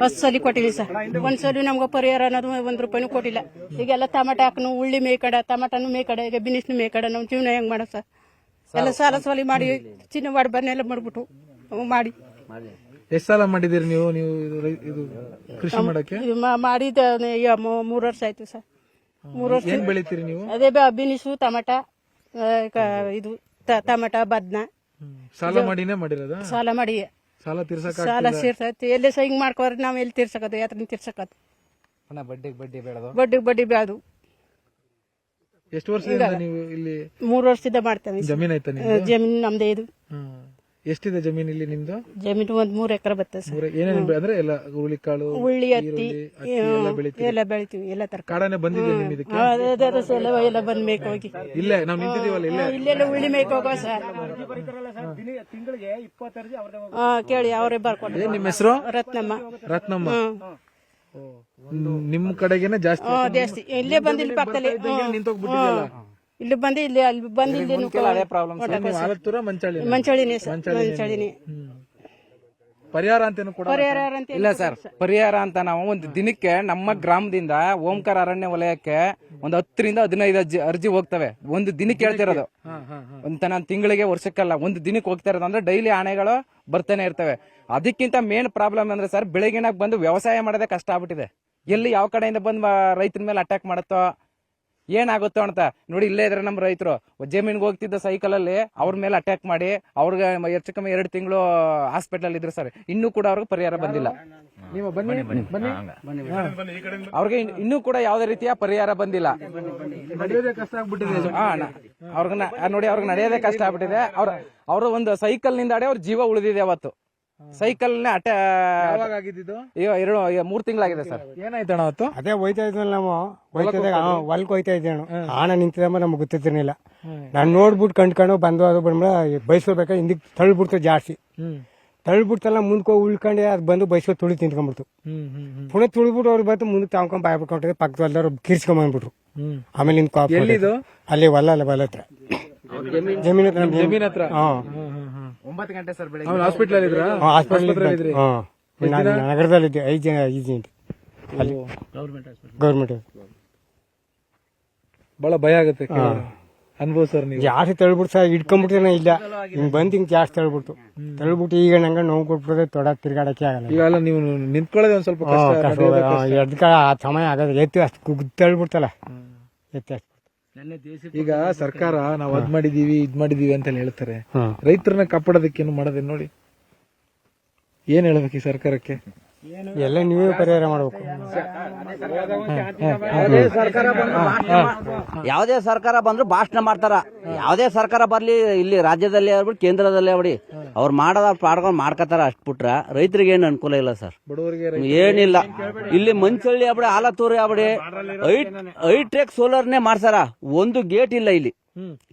10 ಸಲ ಕೊಟ್ಟಿವಿ ಸರ್. ಒಂದ್ಸಲಿ ನಮ್ಗೆ ಪರಿಹಾರ ಅನ್ನೋದು 1 ರೂಪಾಯಿನೂ ಕೊಟ್ಟಿಲ್ಲ. ಈಗೆಲ್ಲ ಟಮಾಟ ಹಾಕನು, ಉಳ್ಳಿ ಮೇಕಡ, ಟಮಾಟನು ಮೇಕಡ, ಈಗ ಬಿನಿಸ್ನು ಮೇಕಡ, ನಾವು ಜೀವನ ಹೆಂಗ್ ಮಾಡೋ ಸರ್? ಎಲ್ಲ ಸಾಲ ಸೋಲಿ ಮಾಡಿ ಚಿನ್ನ ಬನ್ನೆಲ್ಲ ಮಾಡ್ಬಿಟ್ಟು ಮಾಡಿ. ಎಷ್ಟು ಸಾಲ ಮಾಡಿದಿರಿ ನೀವು ಇದು ಕೃಷಿ ಮಾಡಕ್ಕೆ? ಮಾಡಿದ 3 ವರ್ಷ ಆಯ್ತು ಸರ್. 3 ವರ್ಷ ಏನ್ ಬೆಳಿತೀರಿ ನೀವು? ಅದೇ ಬಿನಿಸು, ಟಮಾಟ, ಇದು ಟಮಾಟ, ಬದ್ನ. ಸಾಲ ಮಾಡಿನೇ ಮಾಡಿರೋದ? ಸಾಲ ಮಾಡಿ ಸಾಲ ತೀರ್ಸಕ ಸಾಲ ತೀರ್ಸತ್ತೆ. ಎಲ್ಲೇ ಹಿಂಗ್ ಮಾಡ್ಕೋದ್ರೆ ನಾವ್ ಎಲ್ಲಿ ತೀರ್ಸಕದು? ಯಾತ್ರ ತೀರ್ಸಕದು? ಬಡ್ಡಿ ಬ್ಯಾದು. ಎಷ್ಟು ವರ್ಷದಿಂದ ನೀವು ಇಲ್ಲಿ 3 ವರ್ಷದಿಂದ ಮಾಡ್ತೇವೆ. ಜಮೀನ್ ಆಯ್ತಾ ನಿಮ್ದು? ಜಮೀನು ನಮ್ದೇ ಇದು. ಎಷ್ಟಿದೆ ಜಮೀನ್ ಇಲ್ಲಿ ನಿಮ್ದು? ಜಮೀನು 3 ಎಕರೆ ಬರ್ತದೆ ಸರ್. ಏನೇನು ಅಂದ್ರೆ ಎಲ್ಲ ಹುರುಳಿಕಾಳು, ಉಳ್ಳಿ, ಹತ್ತಿ ಎಲ್ಲ ಬೆಳಿತೀವಿ. ಎಲ್ಲ ತರಕಾರಿ. ಕಾಡಾನೆ ಬಂದಿದೆ ನಿಮ್ ಇದಕ್ಕೆ? ಎಲ್ಲ ಬಂದ್ಬೇಕು ಹೋಗಿ. ಇಲ್ಲೇ ನಾವ್ ನಿಂತಿದೀವಲ್ಲ ಇಲ್ಲೇ. ಇಲ್ಲೆಲ್ಲ ಉಳ್ಳಿ ಮೇಯ್ಕ ಹೋಗೋ ಸರ್. ಕೇಳಿ, ಅವರೇ ಬರ್ಕೊಂಡು. ಏನ್ ನಿಮ್ಮ ಹೆಸರು? ರತ್ನಮ್ಮ. ರತ್ನಮ್ಮ. ನಿಮ್ ಕಡೆಗೇನೆ ಜಾಸ್ತಿ? ಜಾಸ್ತಿ ಇಲ್ಲೇ ಬಂದಿಲ್ಲ ಪಕ್ಕದಲ್ಲಿ. ನಿಂತೋಗ್ಬಿಟ್ಟಿದೆಯಲ್ಲ ಇಲ್ಲಿ ಬಂದು ಇಲ್ಲಿ ಅಲ್ಲಿ ಬಂದು ಇಲ್ಲಿ ಆಲತ್ತೂರ ಮಂಚಾಳಿ? ಮಂಚಾಳಿನೇ. ಪರಿಹಾರ ಅಂತೇನು ಕೊಡ? ಪರಿಹಾರ ಅಂತ ಇಲ್ಲ ಸರ್. ಪರಿಹಾರ ಅಂತ ನಾವು ಒಂದು ದಿನಕ್ಕೆ ನಮ್ಮ ಗ್ರಾಮದಿಂದ ಓಂಕಾರ ಅರಣ್ಯ ವಲಯಕ್ಕೆ ಒಂದು 10 ರಿಂದ 15 ಅರ್ಜಿ ಹೋಗ್ತವೆ. ಒಂದು ದಿನಕ್ಕೆ ಹೇಳ್ತಾ ಇರೋದು. ನಾನು ತಿಂಗಳಿಗೆ, ವರ್ಷಕ್ಕಲ್ಲ, ಒಂದು ದಿನಕ್ಕೆ ಹೋಗ್ತಾ ಇರೋದು. ಅಂದ್ರೆ ಡೈಲಿ ಆನೆಗಳು ಬರ್ತಾನೆ ಇರ್ತವೆ. ಅದಕ್ಕಿಂತ ಮೇನ್ ಪ್ರಾಬ್ಲಮ್ ಅಂದ್ರೆ ಸರ್, ಬೆಳಗಿನ ಬಂದು ವ್ಯವಸಾಯ ಮಾಡೋದೇ ಕಷ್ಟ ಆಗ್ಬಿಟ್ಟಿದೆ. ಎಲ್ಲಿ ಯಾವ ಕಡೆಯಿಂದ ಬಂದು ರೈತರ ಮೇಲೆ ಅಟ್ಯಾಕ್ ಮಾಡುತ್ತೋ, ಏನಾಗುತ್ತೋ ಅಂತ ನೋಡಿ. ಇಲ್ಲೇ ಇದ್ರೆ ನಮ್ಮ ರೈತರು ಜಮೀನ್ಗೆ ಹೋಗ್ತಿದ್ದ ಸೈಕಲ್ ಅಲ್ಲಿ ಅವ್ರ ಮೇಲೆ ಅಟ್ಯಾಕ್ ಮಾಡಿ ಅವ್ರಿಗೆ ಹೆಚ್ಚು ಕಮ್ಮಿ 2 ತಿಂಗಳು ಹಾಸ್ಪಿಟಲ್ ಇದ್ರು ಸರ್. ಇನ್ನೂ ಕೂಡ ಅವ್ರಿಗೆ ಪರಿಹಾರ ಬಂದಿಲ್ಲ. ಅವ್ರಿಗೆ ಇನ್ನೂ ಕೂಡ ಯಾವುದೇ ರೀತಿಯ ಪರಿಹಾರ ಬಂದಿಲ್ಲ. ಕಷ್ಟ ಆಗ್ಬಿಟ್ಟಿದೆ ಅವ್ರಿಗೆ ನೋಡಿ, ಅವ್ರಿಗೆ ನಡೆಯೋದೇ ಕಷ್ಟ ಆಗ್ಬಿಟ್ಟಿದೆ. ಅವ್ರ ಒಂದು ಸೈಕಲ್ ನಿಂದಾಡೆ ಅವ್ರ ಜೀವ ಉಳಿದಿದೆ. ಅವತ್ತು ಸೈಕಲ್ 3 ತಿಂಗಳಾಗಿದೆ ಸರ್. ಏನಾಯ್ತಣ ಅವತ್ತು? ಅದೇ ಹೋಯ್ತಾ ಇದ್ವಲ್ಲ ನಾವು, ಹೊಲ್ಕ್ ಹೋಯ್ತಾ ಇದ್ದೇನು, ಆನೆ ನಿಂತಿದಮ್ಮ ನಮ್ಗೆ ಗೊತ್ತಿರ್ಲಿಲ್ಲ. ನಾನು ನೋಡ್ಬಿಟ್ಟು ಕಂಡ್ಕೊಂಡು ಬಂದು ಅದು ಬಂದ್ಬಿಡ ಬಯಸ್ಕೋಬೇಕಾ, ಹಿಂದಕ್ಕೆ ತಳ್ಬಿಡ್ತು ಜಾಸ್ತಿ. ತಳ್ಬಿಡ್ತಲ್ಲ, ಮುಂದ್ಕೋ ಉಳ್ಕೊಂಡೆ ಅದು ಬಂದು ಬಯಸ್ಕೊ ತುಳಿ ತಿಂತ್ಕೊಂಡ್ಬಿಡ್ತು. ಪುನಃ ತುಳಿದ್ಬಿಟ್ಟು ಅವ್ರು ಬಂದು ಮುಂದಕ್ಕೆ ತಾವ್ಕೊಂಡ್ ಬಾಯ್ ಬಿಟ್ಕೊಂಡಿದ್ದೆ. ಪಕ್ಕದ ಹೊಲ್ದವ್ರು ಕಿರ್ಸ್ಕೊಂಡ್ ಬಂದ್ಬಿಟ್ರು. ಆಮೇಲೆ ಅಲ್ಲಿ ಹೊಲ ಹತ್ರ ಜಮೀನ್ ಹತ್ರ 9 ಗಂಟೆ ಸರ್ ಬೆಳಗ್ಗೆ. ಹಾಸ್ಪಿಟಲ್ ಇದ್ರ? ನಗರದಲ್ಲಿದ್ದೆ. 5 ಜನ ಅಲ್ಲಿ ಗೌರ್ಮೆಂಟ್. ಬಹಳ ಭಯ ಆಗುತ್ತೆ ಅನ್ಭವಿಸೋರ್ ನೀವು. ಜಾಸ್ತಿ ತಳ್ಬಿಡ್ತು ಸರ್, ಹಿಡ್ಕೊಂಡ್ಬಿಡ್ತೇನೆ. ಇಲ್ಲ ಹಿಂಗ್ ಬಂದ್ ಹಿಂಗ್ ಜಾಸ್ತಿ ತಳ್ಬಿಡ್ತು. ಈಗ ನಂಗೆ ನೋವು ಕೊಟ್ಬಿಡ್ತದೆ, ತೊಡ ತಿರ್ಗಾಡಕ್ಕೆ ಆಗಲ್ಲ. ಈಗ ನೀವು ನಿಂತ್ಕೊಳ್ಳೋದೇ ಒಂದ್ ಸ್ವಲ್ಪ ಎದ್ಕ ಆ ಸಮಯ ಆಗದ. ಎತ್ತಿ ಅಷ್ಟು ತಳ್ಬಿಡ್ತಲ್ಲ, ಎತ್ತಿ ಅಷ್ಟು. ಈಗ ಸರ್ಕಾರ ನಾವ್ ಅದ್ ಮಾಡಿದೀವಿ ಇದ್ ಮಾಡಿದೀವಿ ಅಂತ ಹೇಳ್ತಾರೆ. ರೈತರನ್ನ ಕಾಪಾಡೋದಕ್ಕೇನು ಮಾಡೋದೇನು ನೋಡಿ. ಏನ್ ಹೇಳ್ಬೇಕು ಈ ಸರ್ಕಾರಕ್ಕೆ? ಎಲ್ಲ ನೀವೇ ಪರಿಹಾರ ಮಾಡ್ಬೇಕು. ಯಾವುದೇ ಸರ್ಕಾರ ಬಂದ್ರು ಭಾಷಣ ಮಾಡ್ತಾರ. ಯಾವುದೇ ಸರ್ಕಾರ ಬರ್ಲಿ, ಇಲ್ಲಿ ರಾಜ್ಯದಲ್ಲಿ ಆಗ್ಬಿಟ್ಟು ಕೇಂದ್ರದಲ್ಲಿ ಆಗ್ಬಿಡಿ, ಅವ್ರು ಮಾಡೋದ್ ಮಾಡ್ಕತಾರ. ಅಷ್ಟ್ ಬಿಟ್ರ ರೈತರಿಗೆ ಏನು ಅನುಕೂಲ ಇಲ್ಲ ಸರ್. ಏನಿಲ್ಲ. ಇಲ್ಲಿ ಮಂಚಳ್ಳಿ ಆಗ್ಬಿಡಿ, ಆಲತ್ತೂರಿ ಆಗ್ಬಿಡಿ, ಹೈಟೆಕ್ ಸೋಲಾರ್ನೇ ಮಾಡ್ಸಾರ. ಒಂದು ಗೇಟ್ ಇಲ್ಲ ಇಲ್ಲಿ.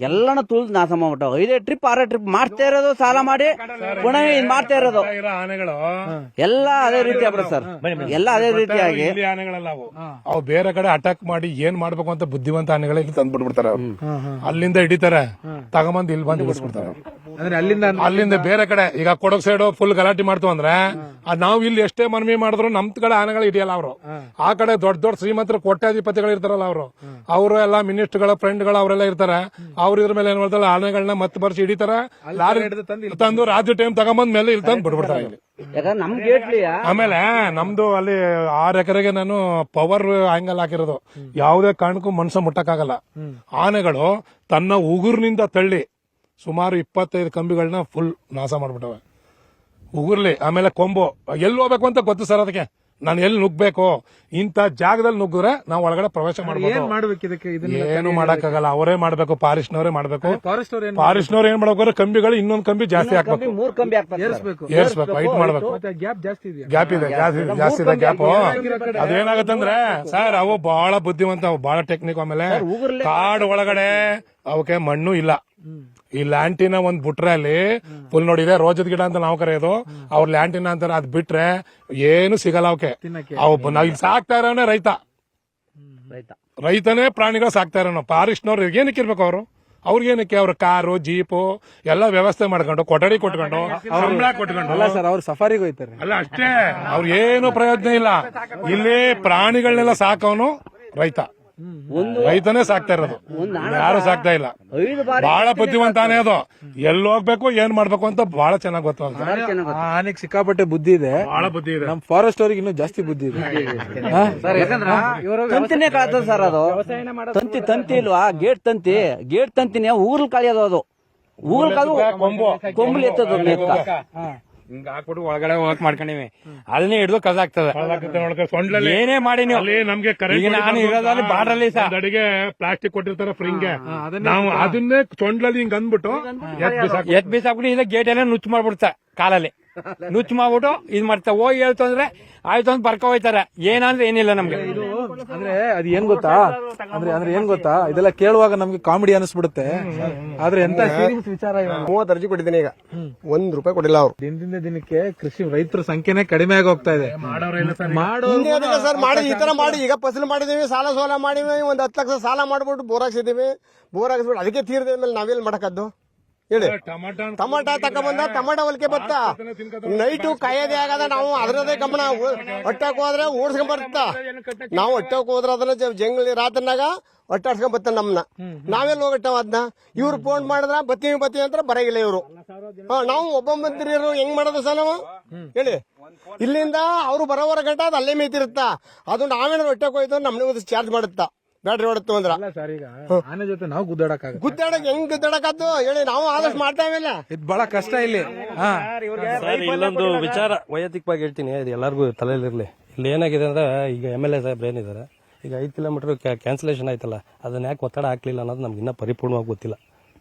ಎಲ್ಲಾನು ತುಳಿದು ನಾಶ ಮಾಡ್ಬಿಟ್ಟು 5 ಟ್ರಿಪ್ 6 ಟ್ರಿಪ್ ಮಾಡ್ತಾ ಇರೋದು, ಸಾಲ ಮಾಡಿ ಪುನಃ ಮಾಡ್ತಾ ಇರೋದು. ಎಲ್ಲ ಅದೇ ರೀತಿ ಆಗ್ಬಿಡುತ್ತೆ ಸರ್. ಎಲ್ಲ ಅದೇ ರೀತಿಯಾಗಿ ಅವು ಬೇರೆ ಕಡೆ ಅಟ್ಯಾಕ್ ಮಾಡಿ ಏನ್ ಮಾಡ್ಬೇಕು ಅಂತ ಬುದ್ಧಿವಂತ ಆನೆಗಳು ಇಲ್ಲಿ ತಂದ್ಬಿಡ್ಬಿಡ್ತಾರೆ. ಅಲ್ಲಿಂದ ಹಿಡಿತಾರೆ, ತಗೊಂಬಂದು ಇಲ್ಲಿ ಬಂದು ಇಳಿಸ್ಬಿಡ್ತಾರೆ. ಅಲ್ಲಿಂದ ಬೇರೆ ಕಡೆ ಈಗ ಕೊಡಗು ಸೈಡ್ ಫುಲ್ ಗಲಾಟೆ ಮಾಡ್ತು ಅಂದ್ರೆ ನಾವು ಇಲ್ಲಿ ಎಷ್ಟೇ ಮನವಿ ಮಾಡಿದ್ರು ನಮ್ ಕಡೆ ಆನೆಗಳು ಹಿಡಿಯಲ್ಲ. ಅವರು ಆ ಕಡೆ ದೊಡ್ಡ ದೊಡ್ಡ ಶ್ರೀಮಂತರು ಕೋಟ್ಯಾಧಿಪತಿಗಳು ಇರ್ತಾರಲ್ಲ, ಅವರು ಎಲ್ಲ ಮಿನಿಸ್ಟರ್ಗಳ ಫ್ರೆಂಡ್ಗಳು ಅವರೆಲ್ಲ ಇರ್ತಾರೆ. ಅವ್ರ ಇದ್ರ ಮೇಲೆ ಏನ್ ಮಾಡ್ತಾರೆ, ಆನೆಗಳನ್ನ ಮತ್ತೆ ಬರ್ಸಿ ಹಿಡಿತಾರ, ಲಾರಿ ತಂದು ರಾತ್ರಿ ಟೈಮ್ ತಗೊಂಬಂದ್ ಮೇಲೆ ಇಲ್ಲಿ ತಂದು ಬಿಡ್ಬಿಡ್ತಾರೆ ಇಲ್ಲಿ. ಆಮೇಲೆ ನಮ್ದು ಅಲ್ಲಿ 6 ಎಕರೆಗೆ ನಾನು ಪವರ್ ಆಂಗಲ್ ಹಾಕಿರೋದು. ಯಾವುದೇ ಕಾರಣಕ್ಕೂ ಮನುಷ್ಯ ಮುಟ್ಟಕ್ಕಾಗಲ್ಲ. ಆನೆಗಳು ತನ್ನ ಉಗುರಿನಿಂದ ತಳ್ಳಿ ಸುಮಾರು 25 ಕಂಬಿಗಳನ್ನ ಫುಲ್ ನಾಶ ಮಾಡ್ಬಿಟ್ಟವೆ. ಉಗುರ್ಲಿ, ಆಮೇಲೆ ಕೊಂಬು, ಎಲ್ಲಿ ಹೋಗ್ಬೇಕು ಅಂತ ಗೊತ್ತು ಸರ್ ಅದಕ್ಕೆ. ನಾನು ಎಲ್ಲಿ ನುಗ್ಬೇಕು, ಇಂಥ ಜಾಗದಲ್ಲಿ ನುಗ್ಗಿದ್ರೆ ನಾವು ಒಳಗಡೆ ಪ್ರವೇಶ ಮಾಡ್ಬೋದು. ಏನ್ ಮಾಡ್ಬೇಕು ಇದಕ್ಕೆ? ಏನು ಮಾಡಕ್ಕಾಗಲ್ಲ, ಅವರೇ ಮಾಡ್ಬೇಕು, ಫಾರೆಸ್ಟ್ನವರೇ ಮಾಡ್ಬೇಕು. ಫಾರೆಸ್ಟ್ ಅವ್ರು ಏನ್ ಫಾರೆಸ್ಟ್ನವ್ರು ಏನ್ ಮಾಡ್ಬೇಕು, ಕಂಬಿಗಳು ಇನ್ನೊಂದ್ ಕಂಬಿ ಜಾಸ್ತಿ ಹಾಕ್ಬೇಕು, 3 ಕಂಬಿ ಹಾಕ್ತಾರೆ ಏರಿಸ್ಬೇಕು? ಏರ್ಸ್ಬೇಕು, ಹೈಟ್ ಮಾಡ್ಬೇಕು. ಮತ್ತೆ ಗ್ಯಾಪ್ ಜಾಸ್ತಿ ಇದೆಯಾ? ಗ್ಯಾಪ್ ಇದೆ, ಜಾಸ್ತಿ ಇದೆ ಗ್ಯಾಪ್. ಅದೇನಾಗತ್ತಂದ್ರೆ ಸರ್, ಅವು ಬಹಳ ಬುದ್ಧಿವಂತ, ಅವು ಬಹಳ ಟೆಕ್ನಿಕ್. ಆಮೇಲೆ ಕಾಡು ಒಳಗಡೆ ಅವಕ್ಕೆ ಮಣ್ಣು ಇಲ್ಲ. ಈ ಲ್ಯಾಂಟಿನ ಒಂದ್ ಬಿಟ್ರೆ ಅಲ್ಲಿ ಫುಲ್ ನೋಡಿದೆ ರೋಜದ ಗಿಡ ಅಂತ ನಾವು ಕರೆಯೋದು, ಅವ್ರ ಲ್ಯಾಂಟಿನ ಅಂತಾರೆ. ಅದ್ ಬಿಟ್ರೆ ಏನು ಸಿಗಲ್ಲ ಅವಕ್ಕೆ. ಅವು ನಾವ್ ಇಲ್ಲಿ ಸಾಕ್ತಾ ಇರೋನೇ ರೈತನೇ ಪ್ರಾಣಿಗಳು ಸಾಕ್ತಾ ಇರೋನು. ಫಾರೆಸ್ಟ್ನವ್ರು ಏನಕ್ಕೆ ಇರ್ಬೇಕು? ಅವ್ರಿಗೇನಕ್ಕೆ? ಅವ್ರ ಕಾರು, ಜೀಪು ಎಲ್ಲ ವ್ಯವಸ್ಥೆ ಮಾಡ್ಕೊಂಡು, ಕೊಠಡಿ ಕೊಟ್ಕೊಂಡು, ಸಂಬಳ ಕೊಟ್ಕೊಂಡು. ಅಲ್ಲ ಸರ್, ಅವ್ರು ಸಫಾರಿಗೆ ಹೋಯ್ತಾರೆ. ಅಲ್ಲ ಅಷ್ಟೇ, ಅವ್ರಿಗೇನು ಪ್ರಯೋಜನ ಇಲ್ಲ. ಇಲ್ಲಿ ಪ್ರಾಣಿಗಳನ್ನೆಲ್ಲ ಸಾಕವನು ರೈತ. ರೈತನೇ ಸಾಕ್ತಾ ಇರೋದು, ಯಾರು ಸಾಕ್ತಾ ಇಲ್ಲ. ಬಹಳ ಬುದ್ಧಿವಂತಾನೆ ಅದು. ಎಲ್ಲಿ ಹೋಗ್ಬೇಕು, ಏನ್ ಮಾಡ್ಬೇಕು ಅಂತ ಬಹಳ ಚೆನ್ನಾಗಿ ಗೊತ್ತು. ಆನೆಗೆ ಸಿಕ್ಕಾಪಟ್ಟೆ ಬುದ್ಧಿ ಇದೆ, ಬಹಳ ಬುದ್ಧಿ ಇದೆ. ನಮ್ ಫಾರೆಸ್ಟ್ ಅವ್ರಿಗೆ ಇನ್ನೂ ಜಾಸ್ತಿ ಬುದ್ಧಿ ಇದೆ. ತಂತಿನೇ ಕಳ್ತದ ಸರ್ ಅದು. ತಂತಿ ಇಲ್ವಾ? ಗೇಟ್ ತಂತಿನೇ ಊರ್ಲ್ ಕಳಿಯೋದು. ಅದು ಊರ್ಲ್ ಕಳೆದು ಕೊಂಬುಲಿ ಎತ್ತದ ಹಿಂಗ ಹಾಕ್ಬಿಟ್ಟು ಒಳಗಡೆ ಹೋಗಕ್ ಮಾಡ್ಕೊಂಡಿವಿ, ಅದನ್ನೇ ಹಿಡಿದು ಕಸಾಗ್ತದೆ. ಏನೇ ಮಾಡಿ ನಮ್ಗೆ ಬಾರ್ಡ್ರಲ್ಲಿ ಅಡಿಗೆ ಪ್ಲಾಸ್ಟಿಕ್ ಕೊಟ್ಟಿರ್ತಾರ ಫ್ರಿಂಗೆ, ನಾವು ಅದನ್ನೇ ಸೊಂಡ್ಲಲ್ಲಿ ಹಿಂಗ್ ಅಂದ್ಬಿಟ್ಟು ಎತ್ ಬೀಸಾಕ್ಬಿಟ್ಟು ಇಲ್ಲ ಗೇಟ್ ಎಲ್ಲ ನುಚ್ಚು ಮಾಡ್ಬಿಡ್ತಾ, ಕಾಲಲ್ಲಿ ನುಚ್ಚು ಮಾಡ್ಬಿಟ್ಟು ಇದ್ ಮಾಡ್ತಾ. ಹೋಗಿ ಹೇಳ್ತು ಅಂದ್ರೆ ಆಯ್ತು ಅಂತ ಬರ್ಕೊ ಹೋಯ್ತಾರೆ. ಏನಂದ್ರೆ ಏನಿಲ್ಲ ನಮ್ಗೆ. ಅಂದ್ರೆ ಅದ್ ಏನ್ ಗೊತ್ತಾ, ಅಂದ್ರೆ ಏನ್ ಗೊತ್ತಾ, ಇದೆಲ್ಲ ಕೇಳುವಾಗ ನಮ್ಗೆ ಕಾಮಿಡಿ ಅನಿಸ್ಬಿಡುತ್ತೆ. ಆದ್ರೆ ಎಂತ ಸೀರಿಯಸ್ ವಿಚಾರ. 30 ಅರ್ಜಿ ಕೊಟ್ಟಿದ್ದೀನಿ, ಈಗ ₹1 ಕೊಟ್ಟಿಲ್ಲ ಅವ್ರು. ದಿನದಿಂದ ದಿನಕ್ಕೆ ಕೃಷಿ ರೈತರ ಸಂಖ್ಯೆನೇ ಕಡಿಮೆ ಆಗಿ ಹೋಗ್ತಾ ಇದೆ. ಸರ್ ಮಾಡಿ ಈ ತರ ಮಾಡಿ, ಈಗ ಫಸಲು ಮಾಡಿದೀವಿ, ಸಾಲ ಮಾಡಿವಿ, 10 ಲಕ್ಷ ಸಾಲ ಮಾಡ್ಬಿಟ್ಟು ಬೋರ್ ಹಾಕ್ಸಿದೀವಿ. ಬೋರ್ ಹಾಕ್ಸ್ಬಿಟ್ಟು ಅದಕ್ಕೆ ತೀರ್ದ ಮೇಲೆ ನಾವೆಲ್ಲಿ ಮಾಡಕದ್ದು ಹೇಳಿ? ಟಮಾಟ ತಕೊಂಬಂದ ಟಮಾಟ ಹೊಲಿಕೆ ಬತ್ತ ನೈಟು ಕಾಯೋದೇ ಆಗದ. ನಾವು ಅದರದೇ ಗಮನ. ಹೊಟ್ಟಕ್ ಹೋದ್ರೆ ಓಡಿಸ್ಕೊಂಡ್ ಬರ್ತಾ, ನಾವು ಹೊಟ್ಟಕ್ ಹೋದ್ರೆ ಅದನ್ನ ಜಂಗಲಿ ರಾತ್ರಿನಾಗ ಹೊಟ್ಟಾಡ್ಸ್ಕೊಂಡ್ ಬರ್ತಾನೆ ನಮ್ನ. ನಾವೆಲ್ಲ ಹೋಗಟ್ಟ ಅದನ್ನ. ಇವ್ರು ಫೋನ್ ಮಾಡಿದ್ರ ಬತ್ತೀವಿ ಅಂತ ಬರಂಗಿಲ್ಲ ಇವ್ರು. ನಾವು ಒಬ್ಬ ಮಂತ್ರಿಯರು ಹೆಂಗ್ ಮಾಡೋದು ಸರ್ ನಾವು ಹೇಳಿ? ಇಲ್ಲಿಂದ ಅವ್ರು ಬರೋವರ ಗಂಟ ಅದು ಅಲ್ಲೇ ಮೇಯ್ತಿರುತ್ತ. ಅದು ನಾವೇನಾದ್ರು ಹೊಟ್ಟಕ್ ಹೋಯ್ತು ನಮ್ಗೆ ಚಾರ್ಜ್ ಮಾಡುತ್ತಾ ಬ್ಯಾಟ್ರಿ ಹೊಡತ್ತು ಅಂದ್ರ. ಸರ್, ಈಗ ಆನೆ ಜೊತೆ ನಾವು ಗುದ್ದಾಡಕ್ ಹೆಂಗ್ ಗುದ್ದಾಡಕದ್ದು ಹೇಳಿ? ನಾವು ಆದಷ್ಟು ಮಾಡ್ತಾ ಇವೆಲ್ಲ. ಇದು ಬಹಳ ಕಷ್ಟ ಇಲ್ಲಿ. ಇಲ್ಲೊಂದು ವಿಚಾರ ವೈಯಕ್ತಿಕವಾಗಿ ಹೇಳ್ತೀನಿ, ಇದು ಎಲ್ಲರಿಗೂ ತಲೆಯಲ್ಲಿರ್ಲಿ. ಇಲ್ಲಿ ಏನಾಗಿದೆ ಅಂದ್ರೆ, ಈಗ MLA ಸಾಹೇಬ್ರು ಏನಿದ್ದಾರೆ, ಈಗ 5 ಕಿಲೋಮೀಟರ್ ಕ್ಯಾನ್ಸಲೇಷನ್ ಆಯ್ತಲ್ಲ, ಅದನ್ನ ಯಾಕೆ ಒತ್ತಡ ಹಾಕ್ಲಿಲ್ಲ ಅನ್ನೋದು ನಮ್ಗೆ ಇನ್ನೂ ಪರಿಪೂರ್ಣವಾಗಿ ಗೊತ್ತಿಲ್ಲ.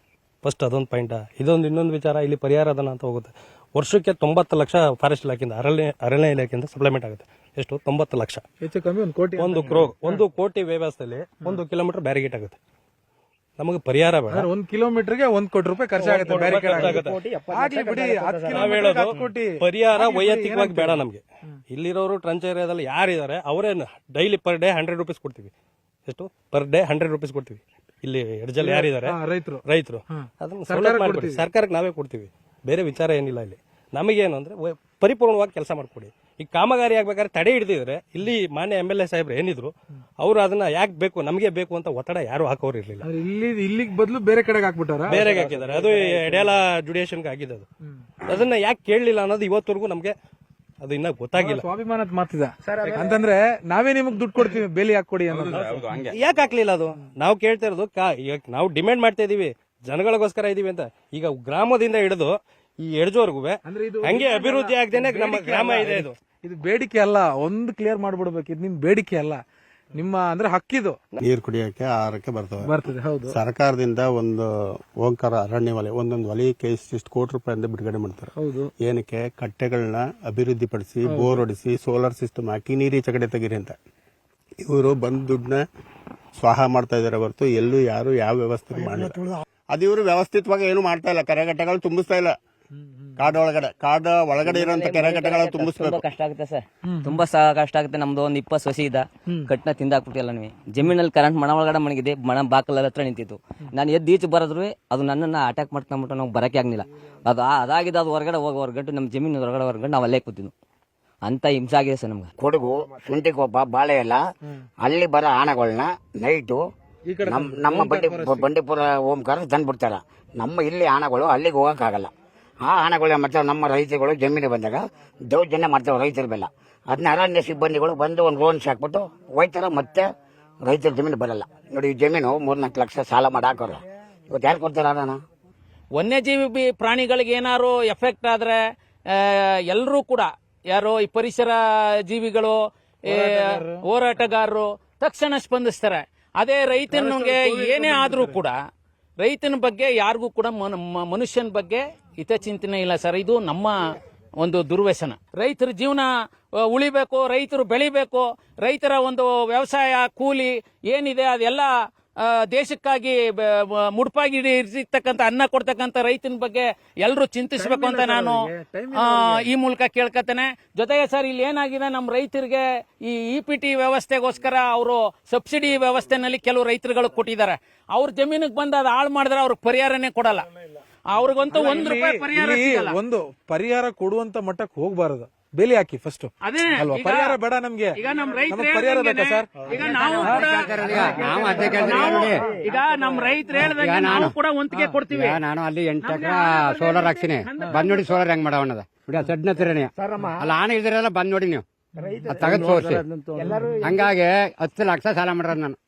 ಫಸ್ಟ್ ಅದೊಂದು ಪಾಯಿಂಟ್. ಇನ್ನೊಂದು ವಿಚಾರ, ಇಲ್ಲಿ ಪರಿಹಾರ ಅದನ್ನ ಅಂತ ಹೋಗುತ್ತೆ. ವರ್ಷಕ್ಕೆ 90 ಲಕ್ಷ ಫಾರೆಸ್ಟ್ ಇಲಾಖೆಯಿಂದ, ಅರಣ್ಯ ಇಲಾಖೆಯಿಂದ ಸಪ್ಲಿಮೆಂಟ್ ಆಗುತ್ತೆ. ಎಷ್ಟು? 90 ಲಕ್ಷ. ಹೆಚ್ಚು ಕಮ್ಮಿ 1 ಕೋಟಿ. 1 ಕೋಟಿ ವ್ಯವಸ್ಥೆಯಲ್ಲಿ 1 ಕಿಲೋಮೀಟರ್ ಬ್ಯಾರಿಗೇಟ್ ಆಗುತ್ತೆ. ನಮಗೆ ಪರಿಹಾರ ಬೇಡ. 1 ಕಿಲೋಮೀಟರ್ಗೆ 1 ಕೋಟಿ ರೂಪಾಯಿ ಖರ್ಚಾಗುತ್ತೆ. ಪರಿಹಾರ ವೈಯಕ್ತಿಕವಾಗಿ ಬೇಡ ನಮ್ಗೆ. ಇಲ್ಲಿರೋರು ಟ್ರಂಚ್ ಏರಿಯಾದಲ್ಲಿ ಯಾರಿದ್ದಾರೆ ಅವರೇ ಡೈಲಿ ಪರ್ ಡೇ 100 ರೂಪೀಸ್ ಕೊಡ್ತೀವಿ. ಎಷ್ಟು? ಪರ್ ಡೇ 100 ರೂಪೀಸ್ ಕೊಡ್ತೀವಿ. ಇಲ್ಲಿ ಎಡ್ಜಲ್ಲಿ ಯಾರಿದ್ದಾರೆ ರೈತರು, ಅದನ್ನ ಸರ್ಕಾರಕ್ಕೆ ನಾವೇ ಕೊಡ್ತೀವಿ. ಬೇರೆ ವಿಚಾರ ಏನಿಲ್ಲ ಇಲ್ಲಿ. ನಮಗೇನು ಅಂದ್ರೆ ಪರಿಪೂರ್ಣವಾಗಿ ಕೆಲಸ ಮಾಡ್ಕೊಡಿ. ಈ ಕಾಮಗಾರಿ ಆಗ್ಬೇಕಾದ್ರೆ ತಡೆ ಹಿಡಿದಿದ್ರೆ, ಇಲ್ಲಿ ಮಾನ್ಯ MLA ಸಾಹೇಬ್ರು ಏನಿದ್ರು, ಅವರು ಅದನ್ನ ಯಾಕೆ ಬೇಕು, ನಮಗೆ ಬೇಕು ಅಂತ ಒತ್ತಡ ಯಾರು ಹಾಕೋರು ಇರ್ಲಿಲ್ಲ. ಇಲ್ಲಿಗೆ ಬದಲು ಬೇರೆ ಕಡೆಗೆ ಹಾಕ್ಬಿಟ್ಟಾರ, ಬೇರೆಗೆ ಹಾಕಿದ್ದಾರೆ. ಅದು ಎಡೆಲ ಜುಡಿಷನ್ಗೆ ಆಗಿದೆ. ಅದು ಅದನ್ನ ಯಾಕೆ ಕೇಳಲಿಲ್ಲ ಅನ್ನೋದು ಇವತ್ತವರೆಗೂ ನಮ್ಗೆ ಅದು ಇನ್ನ ಗೊತ್ತಾಗಿಲ್ಲ. ಸ್ವಾಭಿಮಾನದ ಮಾತಿದ ಅಂತಂದ್ರೆ ನಾವೇ ನಿಮಗ್ ದುಡ್ಡು ಕೊಡ್ತೀವಿ, ಬೇಲಿ ಹಾಕೊಡಿ ಅನ್ನೋದು. ಯಾಕೆ ಹಾಕ್ಲಿಲ್ಲ? ಅದು ನಾವು ಕೇಳ್ತಾ ಇರೋದು. ಈಗ ನಾವು ಡಿಮ್ಯಾಂಡ್ ಮಾಡ್ತಾ ಇದೀವಿ, ಜನಗಳಿಗೋಸ್ಕರ ಇದೀವಿ ಅಂತ. ಈಗ ಗ್ರಾಮದಿಂದ ಹಿಡಿದು ಈ ಎಡ್ಜೋರ್ಗು ಹಂಗೆ ಅಭಿವೃದ್ಧಿ ಆಗದೇನೆ ನಮ್ಮ ಗ್ರಾಮ ಇದೆ. ಇದು ಬೇಡಿಕೆ ಅಲ್ಲ, ಒಂದು ಕ್ಲಿಯರ್ ಮಾಡ್ಬಿಡ್ಬೇಕು. ಇದು ನಿಮ್ ಬೇಡಿಕೆ ಅಲ್ಲ, ನಿಮ್ಮ ಅಂದ್ರೆ ಹಕ್ಕಿದು. ನೀರು ಕುಡಿಯಕ್ಕೆ ಆಹಾರಕ್ಕೆ ಬರ್ತದೆ. ಹೌದು. ಸರ್ಕಾರದಿಂದ ಒಂದು ಓಂಕಾರ ಅರಣ್ಯ ವಲಯ, ಒಂದೊಂದು ವಲಯಕ್ಕೆ ಇಷ್ಟು ಕೋಟಿ ರೂಪಾಯಿಂದ ಬಿಡುಗಡೆ ಮಾಡ್ತಾರೆ. ಹೌದು. ಏನಕ್ಕೆ? ಕಟ್ಟೆಗಳನ್ನ ಅಭಿವೃದ್ಧಿ ಪಡಿಸಿ, ಬೋರ್ ಹೊಡಿಸಿ, ಸೋಲಾರ್ ಸಿಸ್ಟಮ್ ಹಾಕಿ ನೀರೀಚೆ ಕಡೆ ತೆಗೀರಿ ಅಂತ. ಇವರು ಬಂದ್ ದುಡ್ಡನ್ನ ಸ್ವಾಹ ಮಾಡ್ತಾ ಇದಾರೆ ಹೊರತು ಎಲ್ಲೂ ಯಾರು ಯಾವ ವ್ಯವಸ್ಥೆ ಮಾಡಿಲ್ಲ. ಅದು ಇವರು ವ್ಯವಸ್ಥಿತವಾಗಿ ಏನು ಮಾಡ್ತಾ ಇಲ್ಲ. ಕೆರೆಗಟ್ಟೆಗಳು ತುಂಬಿಸ್ತಾ ಇಲ್ಲ. ಕಾಡ ಒಳಗಡೆ ಇರುವಂತ ಕೆರೆಗಟ್ಟೆಗಳ ತುಂಬಿಸ್ಬೇಕು. ಕಷ್ಟ ಆಗುತ್ತೆ ಸರ್, ತುಂಬಾ ಕಷ್ಟ ಆಗುತ್ತೆ. ನಮ್ದು ಒಂದು 20 ಸೊಸಿ ಇದ್ದ ಕಟ್ನ ತಿಂದಾಕ್ಬಿಟ್ಟಿಲ್ಲ. ನೀವು ಜಮೀನಲ್ಲಿ ಕರೆಂಟ್ ಮಣ ಒಳಗಡೆ ಮಣಗಿದೆ, ಮಣ ಬಾಕಲ ಹತ್ರ ನಿಂತಿತ್ತು. ನಾನು ಎದ್ದು ಈಚೆ ಬರೋದ್ರು ಅದು ನನ್ನನ್ನು ಅಟ್ಯಾಕ್ ಮಾಡ್ಕೊಂಡ್ಬಿಟ್ಟು ನಾವು ಬರಕ್ಕೆ ಆಗ್ಲಿಲ್ಲ. ಅದಾಗಿದೆ. ಅದು ಹೊರಗಡೆ ಹೋಗೋವರ್ಗಂಟು ನಮ್ಮ ಜಮೀನು ಹೊರಗಡೆ ನಾವು ಅಲ್ಲೇ ಕೂತಿದ್ವು. ಅಂತ ಹಿಂಸೆ ಆಗಿದೆ ಸರ್ ನಮ್ಗೆ. ಕೊಡಗು, ಶುಂಠಿಕೊಪ್ಪ, ಬಾಳೆ ಎಲ್ಲ ಅಲ್ಲಿ ಬರೋ ಆನೆಗಳನ್ನ ನೈಟು ನಮ್ಮ ಬಂಡೀಪುರ ಓಂಕಾರ ತಂದ್ಬಿಡ್ತಾರ. ನಮ್ಮ ಇಲ್ಲಿ ಆನೆಗಳು ಅಲ್ಲಿಗೆ ಹೋಗಕ್ಕಾಗಲ್ಲ. ಆ ಆನೆಗಳು ಮಾಡ್ತಾರೆ. ನಮ್ಮ ರೈತರುಗಳು ಜಮೀನು ಬಂದಾಗ ದೌರ್ಜನ್ಯ ಮಾಡ್ತಾವೆ ರೈತರ ಬೆಲ್ಲ. ಅದನ್ನ ಅರಣ್ಯ ಸಿಬ್ಬಂದಿಗಳು ಬಂದು ಒಂದು ರೋನ್ಸ್ ಹಾಕ್ಬಿಟ್ಟು ಹೋಯ್ತಾರ. ಮತ್ತೆ ರೈತರ ಜಮೀನು ಬರಲ್ಲ. ನೋಡಿ, ಈ ಜಮೀನು 3-4 ಲಕ್ಷ ಸಾಲ ಮಾಡಿ ಹಾಕೋರ. ಇವತ್ತು ಯಾರು ಕೊಡ್ತಾರ ಅದನ್ನ? ವನ್ಯಜೀವಿ ಪ್ರಾಣಿಗಳಿಗೆ ಏನಾರು ಎಫೆಕ್ಟ್ ಆದ್ರೆ ಎಲ್ಲರೂ ಕೂಡ ಯಾರೋ ಈ ಪರಿಸರ ಜೀವಿಗಳು, ಹೋರಾಟಗಾರರು ತಕ್ಷಣ ಸ್ಪಂದಿಸ್ತಾರೆ. ಅದೇ ರೈತನಿಗೆ ಏನೇ ಆದ್ರೂ ಕೂಡ ರೈತನ ಬಗ್ಗೆ ಯಾರಿಗೂ ಕೂಡ ಮನುಷ್ಯನ ಬಗ್ಗೆ ಹಿತಚಿಂತನೆ ಇಲ್ಲ ಸರ್. ಇದು ನಮ್ಮ ಒಂದು ದುರ್ವ್ಯಸನ. ರೈತರ ಜೀವನ ಉಳಿಬೇಕು, ರೈತರು ಬೆಳಿಬೇಕು, ರೈತರ ಒಂದು ವ್ಯವಸಾಯ ಕೂಲಿ ಏನಿದೆ ಅದೆಲ್ಲ ದೇಶಕ್ಕಾಗಿ ಮುಡುಪಾಗಿ ಇರ್ತಕ್ಕಂಥ ಅನ್ನ ಕೊಡ್ತಕ್ಕಂಥ ರೈತನ ಬಗ್ಗೆ ಎಲ್ಲರೂ ಚಿಂತಿಸಬೇಕು ಅಂತ ನಾನು ಈ ಮೂಲಕ ಕೇಳ್ಕತ್ತೇನೆ. ಜೊತೆಗೆ ಸರ್ ಇಲ್ಲಿ ಏನಾಗಿದೆ, ನಮ್ಮ ರೈತರಿಗೆ ಈ EPT ವ್ಯವಸ್ಥೆಗೋಸ್ಕರ ಅವರು ಸಬ್ಸಿಡಿ ವ್ಯವಸ್ಥೆನಲ್ಲಿ ಕೆಲವು ರೈತರುಗಳು ಕೊಟ್ಟಿದ್ದಾರೆ. ಅವ್ರ ಜಮೀನಿಗೆ ಬಂದು ಅದು ಹಾಳು ಮಾಡಿದ್ರೆ ಅವ್ರಿಗೆ ಪರಿಹಾರನೇ ಕೊಡಲ್ಲ. ಅವ್ರಿಗಂತೂ ₹1 ಪರಿಹಾರ ಸಿಗಲ್ಲ. ಒಂದು ಪರಿಹಾರ ಕೊಡುವಂತ ಮಟ್ಟಕ್ಕೆ ಹೋಗ್ಬಾರದು. ಬೇಲಿ ಹಾಕಿ ಫಸ್ಟ್ ಅದೇ ಅಲ್ವಾ? ಪರಿಹಾರ ಬೇಡ ನಮ್ಗೆ. ಈಗ ನಮ್ಮ ರೈತರು ಪರಿಹಾರ ಬೇಕಾ ಸರ್? ಈಗ ನಾವು ಈಗ ನಮ್ಮ ರೈತರು ಹೇಳಿದಾಗ ನಾವು ಕೂಡ ಒಂತಿಗೆ ಕೊಡ್ತೀವಿ. ನಾನು ಅಲ್ಲಿ 8 ಎಕರೆ ಸೋಲಾರ್ ಹಾಕ್ಸಿನಿ. ಬಂದ್ ನೋಡಿ ಸೋಲಾರ್ ಹೆಂಗ್ ಮಾಡವಣ್ಣದ ಬಿಡ ಸಡ್ನ ತಿರನಿ ಅಲ್ಲ ಆನೆ ಇದ್ರೆಲ್ಲ ಬಂದ್ ನೋಡಿ ನೀವು ತಗದ್ ತೋರಿಸಿ. ಹಂಗಾಗಿ 10 ಲಕ್ಷ ಸಾಲ ಮಾಡ್ರ ನಾನು.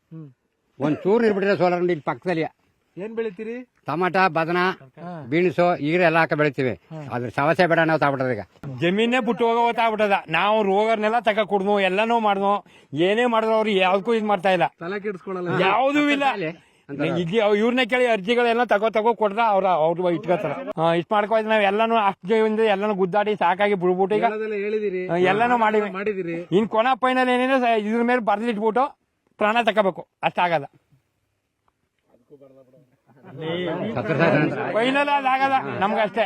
ಒಂದ್ ಚೂರ್ ನಿರ್ಬಿಟ್ರೆ ಸೋಲಾರ್ ಇಲ್ಲಿ ಪಕ್ಕದಲ್ಲಿ. ಏನ್ ಬೆಳಿತೀರಿ? ಟಮಾಟ, ಬದನ, ಬೀನ್ಸು ಈಗರೆ ಎಲ್ಲ ಹಾಕ ಬೆಳಿತೀವಿ. ಅದ್ರ ಸಮಸ್ಯೆ ಬೇಡ ನಾವು ತಾಬಿಟ್ಟದ. ಈಗ ಜಮೀನೇ ಬಿಟ್ಟು ಹೋಗೋಗ್ಬಿಟ್ಟದ. ನಾವು ರೋಗರ್ನೆಲ್ಲ ತಕ ಕುಡ್ದು ಎಲ್ಲಾನು ಮಾಡ್ದು ಏನೇ ಮಾಡಿದ್ರು ಅವ್ರು ಯಾವ್ದಕ್ಕೂ ಇದ್ ಮಾಡ್ತಾ ಇಲ್ಲ, ತಲೆ ಕೆಡಿಸ್ಕೊಳ್ಳಲ್ಲ, ಯಾವ್ದೂ ಇಲ್ಲ. ಇವ್ರನ್ನ ಕೇಳಿ ಅರ್ಜಿಗಳೆಲ್ಲ ತಗೋ ಕೊಡ್ರ ಅವ್ರು ಇಟ್ಕೋತಾರ. ಇಷ್ಟ ಮಾಡ್ಕೋ ನಾವ್ ಎಲ್ಲಾನು ಅಷ್ಟು ಎಲ್ಲಾನು ಗುದ್ದಾಡಿ ಸಾಕಾಗಿ ಬಿಡ್ಬಿಟ್ಟು ಈಗ ಹೇಳಿದಿರಿ, ಎಲ್ಲಾನು ಮಾಡಿದಿರಿ. ಇನ್ ಕೊನ ಫೈನಲ್ ಏನೇನು ಇದ್ರ ಮೇಲೆ ಬರ್ದಿಟ್ಬಿಟ್ಟು ಪ್ರಾಣ ತಕೋಬೇಕು, ಅಷ್ಟಾಗದ. ಫೈನಲ್ ಅದಾಗದ ನಮ್ಗಷ್ಟೇ.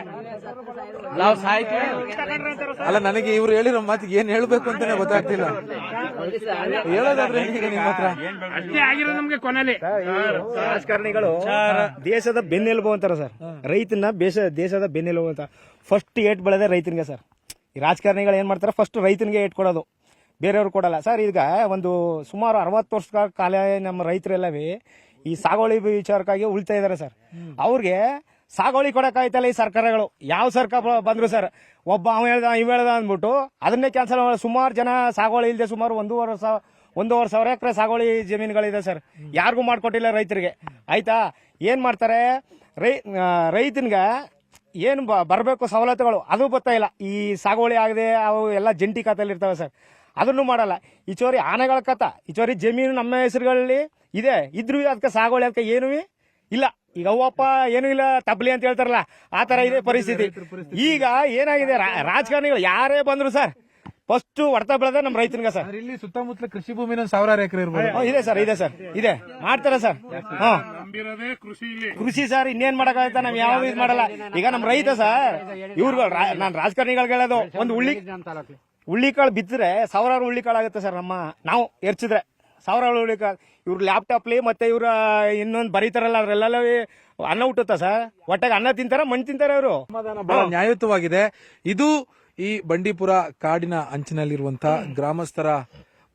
ಅಲ್ಲ, ನನಗೆ ಇವ್ರು ಹೇಳಿರೋ ಮಾತಿಗೆ ಏನ್ ಹೇಳ್ಬೇಕು ಅಂತಾನೆ ಗೊತ್ತಾಗ್ತಿಲ್ಲ. ಹೇಳೋದಾದ್ರೆ ನಿಮ್ಮ ಹತ್ರ ಅಷ್ಟೇ ಆಗಿರೋದು ನಮ್ಗೆ ಕೊನೆಯಲ್ಲಿ. ರಾಜಕಾರಣಿಗಳು ದೇಶದ ಬೆನ್ನೆಲುಬು ಅಂತಾರ ಸರ್. ರೈತನ ದೇಶದ ಬೆನ್ನೆಲುಬು ಅಂತ ಫಸ್ಟ್ ಏಟ್ ಬೆಳೆದ ರೈತನಿಗೆ ಸರ್. ಈ ರಾಜಕಾರಣಿಗಳು ಏನ್ ಮಾಡ್ತಾರೆ, ಫಸ್ಟ್ ರೈತನಿಗೆ ಏಟ್ ಕೊಡೋದು, ಬೇರೆಯವ್ರು ಕೊಡಲ್ಲ ಸರ್. ಈಗ ಒಂದು ಸುಮಾರು 60 ವರ್ಷ ಕಾಲ ನಮ್ಮ ರೈತರೆಲ್ಲವೇ ಈ ಸಾಗುವಳಿ ವಿಚಾರಕ್ಕಾಗಿ ಉಳಿತಾ ಇದಾರೆ ಸರ್. ಅವ್ರಿಗೆ ಸಾಗುವಳಿ ಕೊಡಕ್ಕಾಯ್ತಲ್ಲ ಈ ಸರ್ಕಾರಗಳು. ಯಾವ ಸರ್ಕಾರ ಬಂದ್ರು ಸರ್, ಒಬ್ಬ ಅವ ಹೇಳ್ದ ಇವ್ ಹೇಳ್ದ ಅಂದ್ಬಿಟ್ಟು ಅದನ್ನೇ ಕ್ಯಾನ್ಸಲ್. ಸುಮಾರು ಜನ ಸಾಗುವಳಿ ಇಲ್ಲದೆ ಸುಮಾರು 1,500 ಸಾವಿರ ಎಕರೆ ಸಾಗುವಳಿ ಜಮೀನುಗಳಿದೆ ಸರ್. ಯಾರಿಗೂ ಮಾಡ್ಕೊಟ್ಟಿಲ್ಲ ರೈತರಿಗೆ. ಆಯ್ತಾ, ಏನ್ ಮಾಡ್ತಾರೆ, ರೈತನ್ಗೆ ಏನ್ ಬರಬೇಕು ಸವಲತ್ತುಗಳು ಅದು ಗೊತ್ತಾ ಇಲ್ಲ. ಈ ಸಾಗುವಳಿ ಆಗದೆ ಅವು ಎಲ್ಲ ಜಂಟಿ ಖಾತೆಯಲ್ಲಿ ಇರ್ತವೆ ಸರ್, ಅದನ್ನು ಮಾಡಲ್ಲ. ಈಚೋರಿ ಆನೆಗಳ ಕಥ, ಈಚೋರಿ ಜಮೀನು ನಮ್ಮ ಹೆಸರುಗಳಲ್ಲಿ ಇದೆ, ಇದ್ರು ಅದಕ್ಕೆ ಸಾಗುವಳಿ ಅದಕ್ಕೆ ಏನೂ ಇಲ್ಲ. ಈಗ ಅವ್ವಪ್ಪ ಏನೂ ಇಲ್ಲ ತಪ್ಪಲಿ ಅಂತ ಹೇಳ್ತಾರಲ್ಲ, ಆ ತರ ಇದೆ ಪರಿಸ್ಥಿತಿ. ಈಗ ಏನಾಗಿದೆ, ರಾಜಕಾರಣಿಗಳು ಯಾರೇ ಬಂದ್ರು ಸರ್ ಫಸ್ಟ್ ಹೊಡೆತ ಬೆಳೆದ ನಮ್ಮ ರೈತನಿಗೆ ಸರ್. ಇಲ್ಲಿ ಸುತ್ತಮುತ್ತಲ ಕೃಷಿ ಭೂಮಿ 1,000 ಎಕರೆ ಇರ್ಬೋದು. ಇದೆ ಸರ್, ಇದೆ ಮಾಡ್ತಾರೆ ಸರ್. ಕೃಷಿ ಸರ್, ಇನ್ನೇನ್ ಮಾಡಕ್ಕಾಗತ್ತ, ನಾವ್ ಯಾವ್ದು ಇದು ಮಾಡಲ್ಲ. ಈಗ ನಮ್ಮ ರೈತ ಸರ್, ಇವ್ರು ನಾನ್ ರಾಜಕಾರಣಿಗಳಿಗೆ ಹೇಳೋದು, ಒಂದು ಹುಳ್ಳಿಕಾಳು ಬಿತ್ತರೆ 1000 ಹುಳ್ಳಿಕಾಳು ಆಗುತ್ತೆ ಸರ್. ನಾವು ಎರ್ಚಿದ್ರೆ 1000 ಹುಳ್ಳಿಕಾಳು. ಇವ್ರು ಲ್ಯಾಪ್ಟಾಪ್ಲಿ ಮತ್ತೆ ಇವ್ರ ಇನ್ನೊಂದು ಬರೀತಾರಲ್ಲ ಅದ್ರೆಲ್ಲ ಅನ್ನ ಹುಟ್ಟುತ್ತಾ ಸರ್, ಹೊಟ್ಟೆಗೆ ಅನ್ನ ತಿಂತಾರ, ಮಣ್ಣು ತಿಂತಾರ ಅವರು. ಬಹಳ ನ್ಯಾಯಯುತವಾಗಿದೆ. ಇದು ಈ ಬಂಡೀಪುರ ಕಾಡಿನ ಅಂಚಿನಲ್ಲಿರುವಂತಹ ಗ್ರಾಮಸ್ಥರ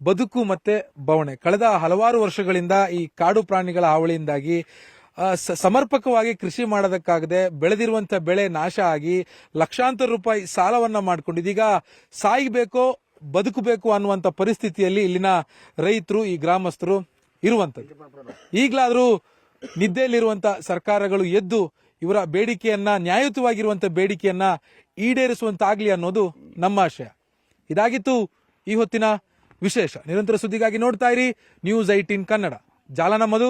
ಬದುಕು ಮತ್ತೆ ಬವಣೆ. ಕಳೆದ ಹಲವಾರು ವರ್ಷಗಳಿಂದ ಈ ಕಾಡು ಪ್ರಾಣಿಗಳ ಹಾವಳಿಯಿಂದಾಗಿ ಸಮರ್ಪಕವಾಗಿ ಕೃಷಿ ಮಾಡೋದಕ್ಕಾಗದೆ ಬೆಳೆದಿರುವಂತಹ ಬೆಳೆ ನಾಶ ಆಗಿ ಲಕ್ಷಾಂತರ ರೂಪಾಯಿ ಸಾಲವನ್ನ ಮಾಡ್ಕೊಂಡು ಇದೀಗ ಸಾಯ್ಬೇಕೋ ಬದುಕಬೇಕು ಅನ್ನುವಂತ ಪರಿಸ್ಥಿತಿಯಲ್ಲಿ ಇಲ್ಲಿನ ರೈತರು, ಈ ಗ್ರಾಮಸ್ಥರು ಇರುವಂತದ್ದು. ಈಗಲಾದ್ರೂ ನಿದ್ದೆಯಲ್ಲಿರುವಂತ ಸರ್ಕಾರಗಳು ಎದ್ದು ಇವರ ಬೇಡಿಕೆಯನ್ನ, ನ್ಯಾಯಯುತವಾಗಿರುವಂತ ಬೇಡಿಕೆಯನ್ನ ಈಡೇರಿಸುವಂತಾಗ್ಲಿ ಅನ್ನೋದು ನಮ್ಮ ಆಶಯ. ಇದಾಗಿತ್ತು ಈ ಹೊತ್ತಿನ ವಿಶೇಷ. ನಿರಂತರ ಸುದ್ದಿಗಾಗಿ ನೋಡ್ತಾ ಇರಿ News 18 ಕನ್ನಡ. ಜಾಲ ನಮ್ಮದು,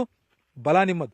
ಬಲ ನಿಮ್ಮದು.